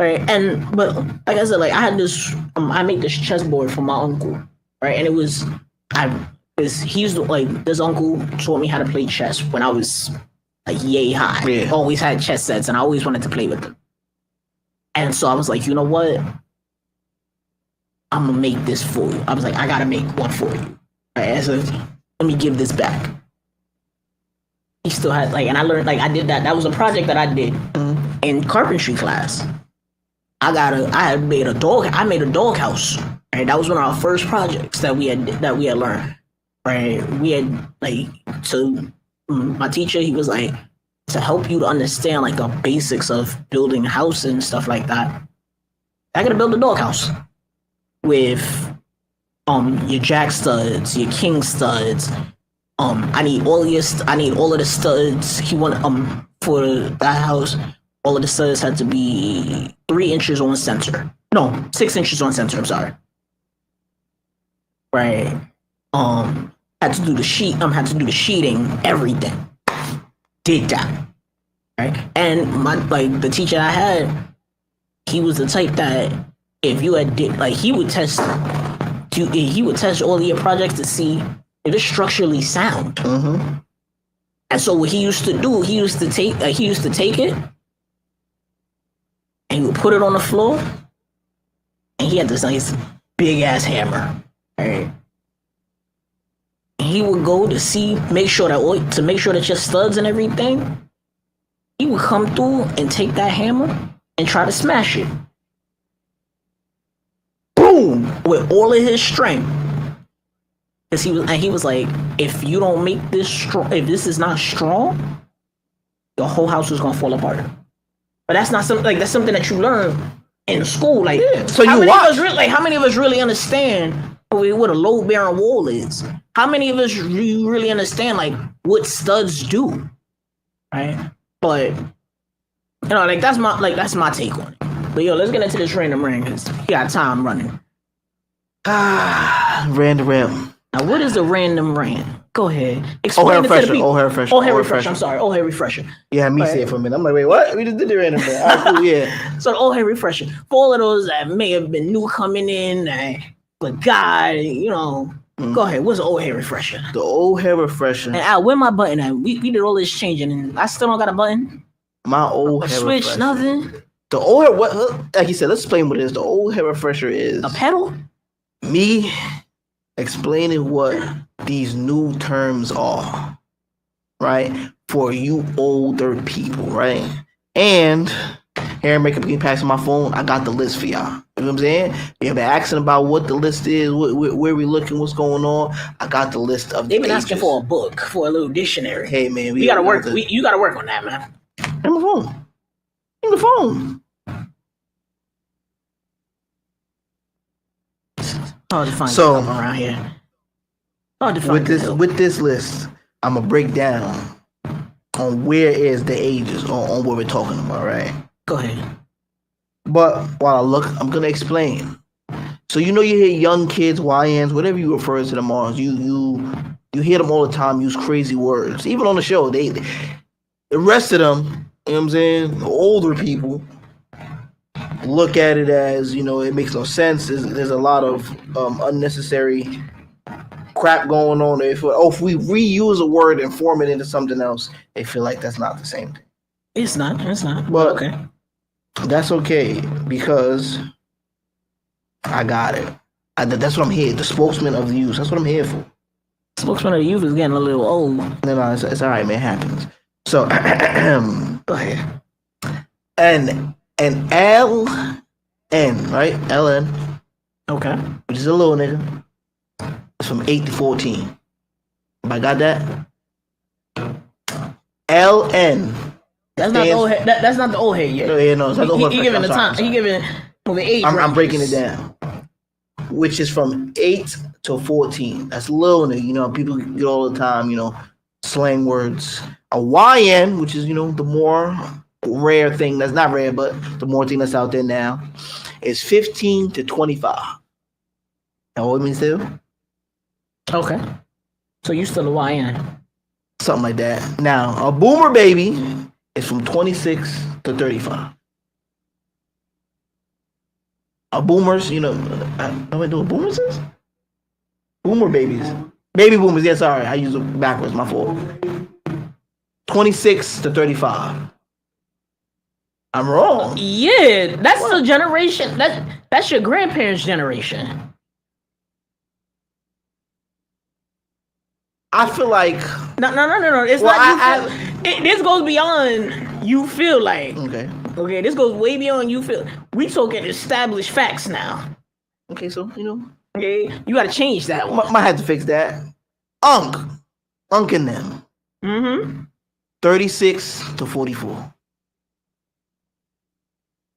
Right, but like I said, like, I had this, I made this chessboard for my uncle, right, and this uncle taught me how to play chess when I was like yay high. Yeah. Always had chess sets, and I always wanted to play with them. And so I was like, you know what? I'm gonna make this for you. I was like, I gotta make one for you. Right, so let me give this back. He still had and I learned, I did that. That was a project that I did in carpentry class. I made a doghouse. Right, that was one of our first projects that we had learned. Right, we had my teacher, he was like, to help you to understand the basics of building a house and stuff like that. I gotta build a doghouse with your jack studs, your king studs. I need all of the studs. He wanted for that house. All of the studs had to be 3 inches on center. No, 6 inches on center. I'm sorry. Right. Had to do the sheeting, everything. Did that. Right. And the teacher I had, he was the type that if you had he would test all of your projects to see if it's structurally sound. Mm-hmm. And so what he used to do, he used to take it. And he would put it on the floor, and he had this nice big ass hammer, right? And he would go to make sure that your studs and everything. He would come through and take that hammer and try to smash it. Boom! With all of his strength, because he was like, if you don't make this strong, if this is not strong, the whole house is gonna fall apart. But that's not something that's something that you learn in school. So how many of us really understand what a load bearing wall is. How many of us do you really understand like what studs do? Right? But you know, like that's my take on it. But yo, let's get into this random rant because we got time running. Random rant. Now, what is a random rant? Go ahead. Explain it to the people. Oh, hair refresher. Oh, hair refresher. I'm sorry. Oh, hair refresher. Yeah, me say it for a minute. I'm like, wait, what? We just did the random rant. All right, cool, yeah. So the old hair refresher. For all of those that may have been new coming in, but God, you know, go ahead. What's the old hair refresher? The old hair refresher. And Al, where my button at? We did all this changing and I still don't got a button. My old hair switch, refresher. nothing. The old hair, like you said, let's explain what it is. The old hair refresher is a pedal. Me explaining what these new terms are, right? For you older people, right? And hair and makeup getting passed on my phone. I got the list for y'all. You know what I'm saying? You've been asking about what the list is, where we looking, what's going on. I got the list of. They've been asking for a book, for a little dictionary. Hey man, we gotta work. You gotta work on that, man. On my phone. In the phone. Hard to find stuff around here. Hard to find with this list, I'm gonna break down on where is the ages on what we're talking about, right? Go ahead. But while I look, I'm gonna explain. So you know you hear young kids, YNs, whatever you refer to them as, you hear them all the time use crazy words. Even on the show, the rest of them, you know what I'm saying, the older people look at it as, you know, it makes no sense. There's a lot of unnecessary crap going on. If we reuse a word and form it into something else, they feel like that's not the same thing. It's not. But okay. That's okay because I got it. That's what I'm here. The spokesman of the youth. That's what I'm here for. Spokesman of the youth is getting a little old. No, it's all right, man. It happens. So, go ahead. And LN, right? LN. Okay. Which is a little nigga. It's from 8 to 14. I got that? LN. That's not the old head. That's not the old head yet. No, it's not the old head. He giving the time. He giving the age. I'm breaking it down. Which is from 8 to 14. That's little nigga. You know, people get all the time, you know, slang words. A YN, which is, you know, the more rare thing that's not rare, but the more thing that's out there now, is 15 to 25. Know what it means to? Okay. So you still a YN. Something like that. Now, a boomer baby is from 26 to 35. A boomers, you know, I know what boomers is? Boomer babies. Baby boomers, yeah, sorry. I use it backwards, my fault. 26 to 35. I'm wrong. Yeah, that's the generation. That's your grandparents' generation. I feel like no. It's not. This goes beyond you feel like. Okay. This goes way beyond you feel. We talking established facts now. Okay, so you know. Okay, you got to change that one. Might have to fix that. Unk and them. 36 to 44.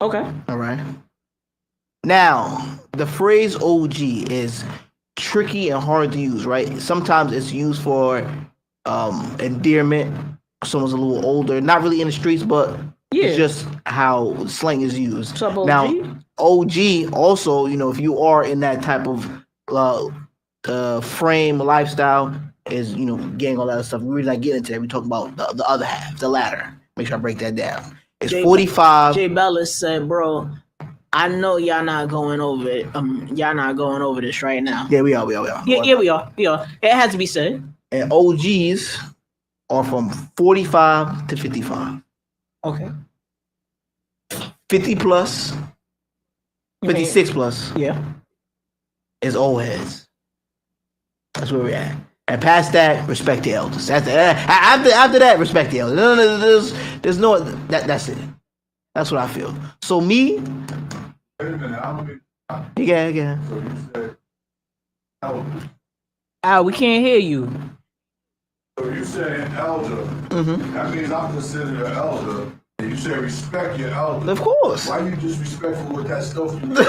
Okay. All right. Now, the phrase OG is tricky and hard to use, right? Sometimes it's used for endearment. Someone's a little older, not really in the streets, but it's just how slang is used. What's up, OG? Now, OG also, you know, if you are in that type of frame, lifestyle, is, you know, getting all that stuff. We're really not getting into that. We talk about the other half, the latter. Make sure I break that down. It's 45. Jay Bellis said, bro, I know y'all not going over it. Y'all not going over this right now. Yeah, we are. Yeah, we are. It has to be said. And OGs are from 45 to 55. Okay. 50 plus, 56 plus. Yeah. Is old heads. That's where we're at. And past that, respect the elders. After that, respect the elders. No, there's no. That's it. That's what I feel. So me. Wait a minute. Yeah. So you said elder. Al, we can't hear you. So you saying elder. That means I'm considered an elder You said respect your elders. Of course. Why you disrespectful with that stuff? You no.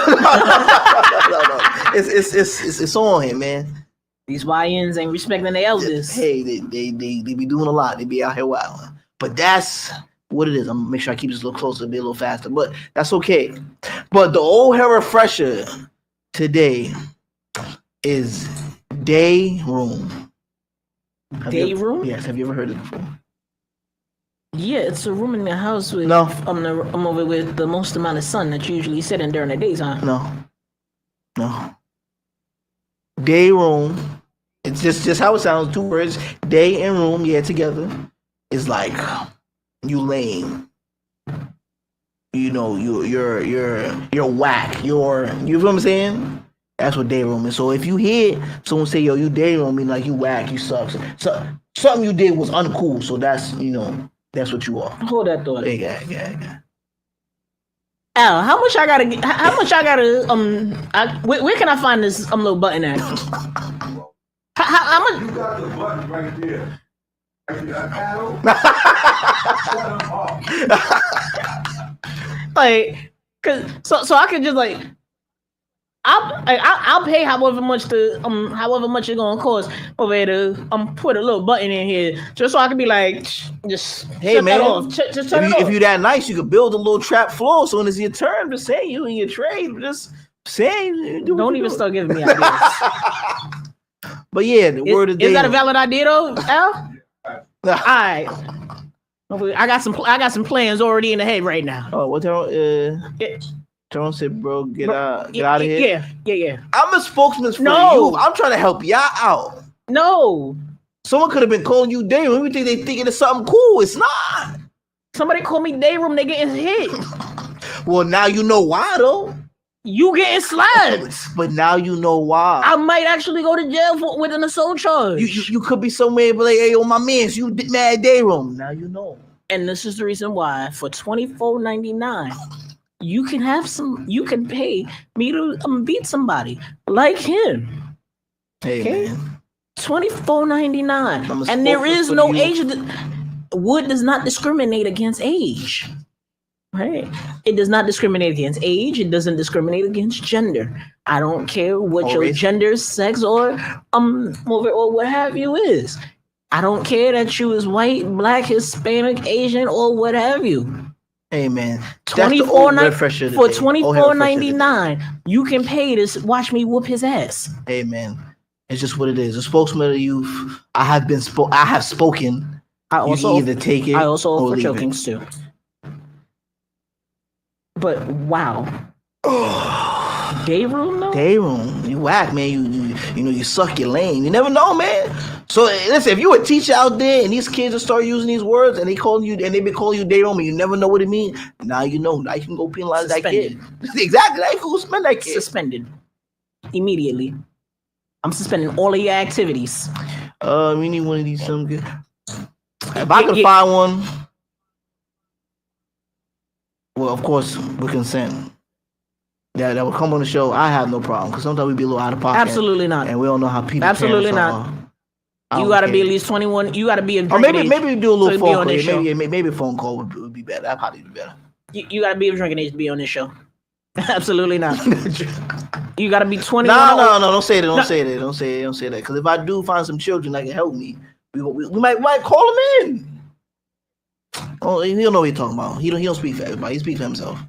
It's on him, man. These YNs ain't respecting their elders. Hey, they be doing a lot. They be out here wild. But that's what it is. I'm gonna make sure I keep this a little closer, be a little faster. But that's okay. But the old hair refresher today is day room. Day room? Yes. Have you ever heard it before? Yeah, it's a room in the house with I'm over with the most amount of sun that you usually sit in during the daytime. No. Day room. It's just how it sounds. 2 words. Day and room, together. It's like you lame. You know, you're whack. You know what I'm saying? That's what day room is. So if you hear someone say, yo, you day room, mean like you whack, you suck. So something you did was uncool. So that's, that's what you are. Hold that thought. Yeah. Al, how much I gotta where can I find this little button at? How much? You got the button right there. Like, so I could just like, I'll pay however much it's gonna cost over here to put a little button in here just so I can be like, just hey shut man, that off. Just turn it off. If you that nice, you could build a little trap floor. So when it's your turn, just say you in your trade, just say. Don't even start giving me ideas. But yeah, the word of the day. Is that a valid idea though, Al? All right. I got some plans already in the head right now. Oh, what Tyrone said, bro, get out of here. Yeah. I'm a spokesman for you. I'm trying to help y'all out. No. Someone could have been calling you day room. You think they thinking it's something cool. It's not. Somebody call me day room, they getting hit. Well, now you know why though. You getting slapped. But now you know why. I might actually go to jail with an assault charge. You could be somewhere but like, hey, yo, my mans, you mad day room. Now you know. And this is the reason why for $24.99, you can pay me to beat somebody like him. Hey man. $24.99. And there is no age. Wood does not discriminate against age. Right. It does not discriminate against age. It doesn't discriminate against gender. I don't care what your gender, sex, or what have you is. I don't care that you is white, black, Hispanic, Asian, or what have you. Hey man, for $24.99, you can pay to watch me whoop his ass. Hey man, it's just what it is. A spokesman of the youth. I have spoken. I also either take it. I also offer leave chokings too. But wow. Day room though? Day room. You whack, man. You suck your lane. You never know, man. So listen, if you a teacher out there and these kids will start using these words and they been calling you day room and you never know what it means, now you know. Now you can go penalize that kid. Exactly. Now you can go suspend that kid. Suspended. Immediately. I'm suspending all of your activities. We need one of these some good. If I can find one. Well, of course, with consent. That will come on the show. I have no problem because sometimes we be a little out of pocket. Absolutely not. And we don't know how people. Absolutely not. You gotta be at least 21. You gotta be a drinking age. Maybe do a little phone call. Maybe a phone call would be better. That'd probably be better. You gotta be of drinking age to be on this show. Absolutely not. You gotta be 21. No. Don't say that. Don't say that. Because if I do find some children that can help me, we might call them in. Oh, he don't know what he's talking about. He don't speak for everybody. He speaks for himself.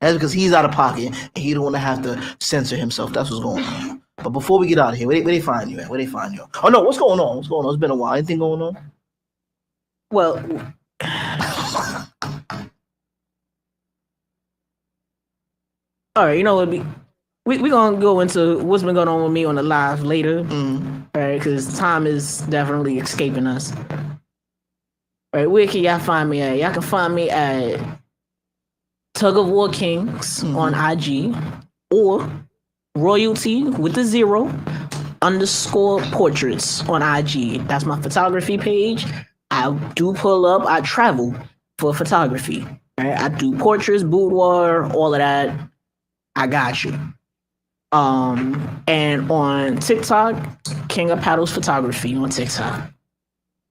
That's because he's out of pocket and he don't want to have to censor himself. That's what's going on. But before we get out of here, where they find you at? Oh no, what's going on? It's been a while. Anything going on? Well, all right. You know what? We're gonna go into what's been going on with me on the live later, all right? Because time is definitely escaping us. All right, where can y'all find me at? Y'all can find me at Tug of War Kings on IG or royalty with the 0_portraits on IG. That's my photography page. I do pull up. I travel for photography. Right? I do portraits, boudoir, all of that. I got you. And on TikTok, King of Paddles Photography on TikTok.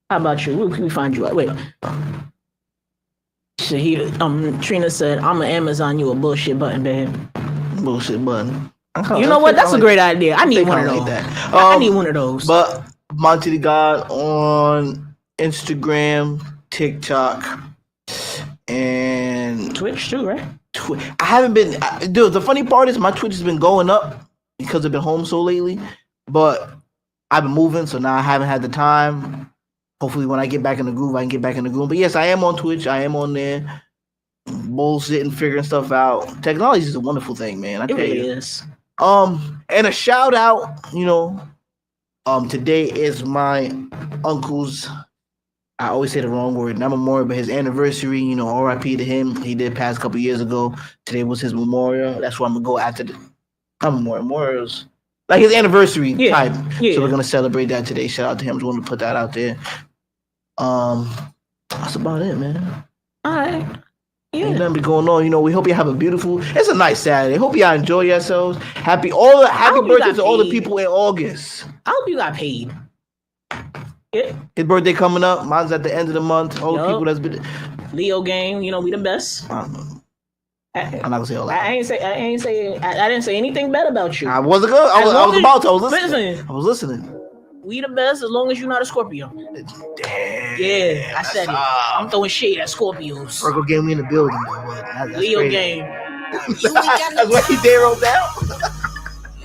How about you? Where can we find you at? Wait. Shit, Trina said, "I'm gonna Amazon you a bullshit button, babe." Bullshit button. You know what? That's a great idea. I need one of those. I need one of those. But Monty the God on Instagram, TikTok, and Twitch too, right? I haven't been. Dude, the funny part is my Twitch has been going up because I've been home so lately. But I've been moving, so now I haven't had the time. Hopefully, when I get back in the groove, I can get back in the groove. But yes, I am on Twitch. I am on there, bullshitting, figuring stuff out. Technology is a wonderful thing, man. It really is. And a shout out, today is my uncle's, I always say the wrong word, not memorial, but his anniversary, RIP to him. He did pass a couple years ago. Today was his memorial. That's where I'm going to go after memorials. Like his anniversary type. Yeah. So we're going to celebrate that today. Shout out to him. Just wanted to put that out there. That's about it, man. All right. Yeah. Ain't nothing going on. We hope you have it's a nice Saturday. Hope y'all enjoy yourselves. Happy birthday to all the people in August. I hope you got paid. Yeah. His birthday coming up. Mine's at the end of the month. All the people that's been Leo game, we the best. I'm not gonna say all that. I didn't say anything bad about you. I wasn't good. I was about to. I was listening. We the best as long as you're not a Scorpio. Damn. Yeah, I said it. I'm throwing shade at Scorpios. Virgo game me in the building, though. That's Leo crazy. game. That's what he did wrote down.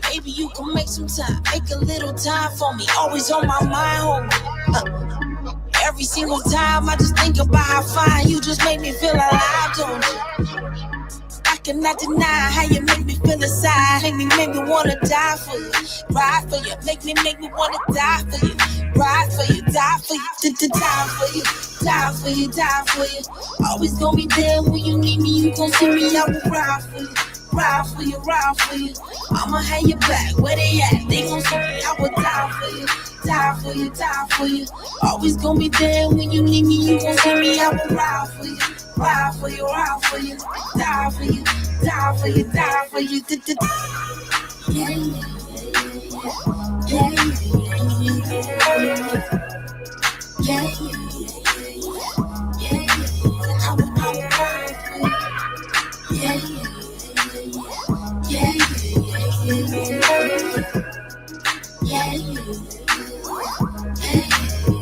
Maybe you can make some time, make a little time for me. Always on my mind, homie. Every single time I just think about how fine you just make me feel alive, don't you? I cannot deny how you make me feel inside. Make me wanna die for you, ride for you. Make me wanna die for you, ride for you, die for you, die for you, die for you, die for you. Always gonna be there when you need me. You gon' see me, I will ride for you. Ride for you, ride for you. I'ma have your back. Where they at? They gon' see me. I will die for you, die for you, die for you. Always gonna be there when you need me. You gon' see me. I will ride for you, ride for you, ride for you. Die for you, die for you, die for you. Yeah, yeah, yeah, yeah. I will ride for you. Yeah, yeah. Yeah, yeah, yeah, yeah, yeah, yeah.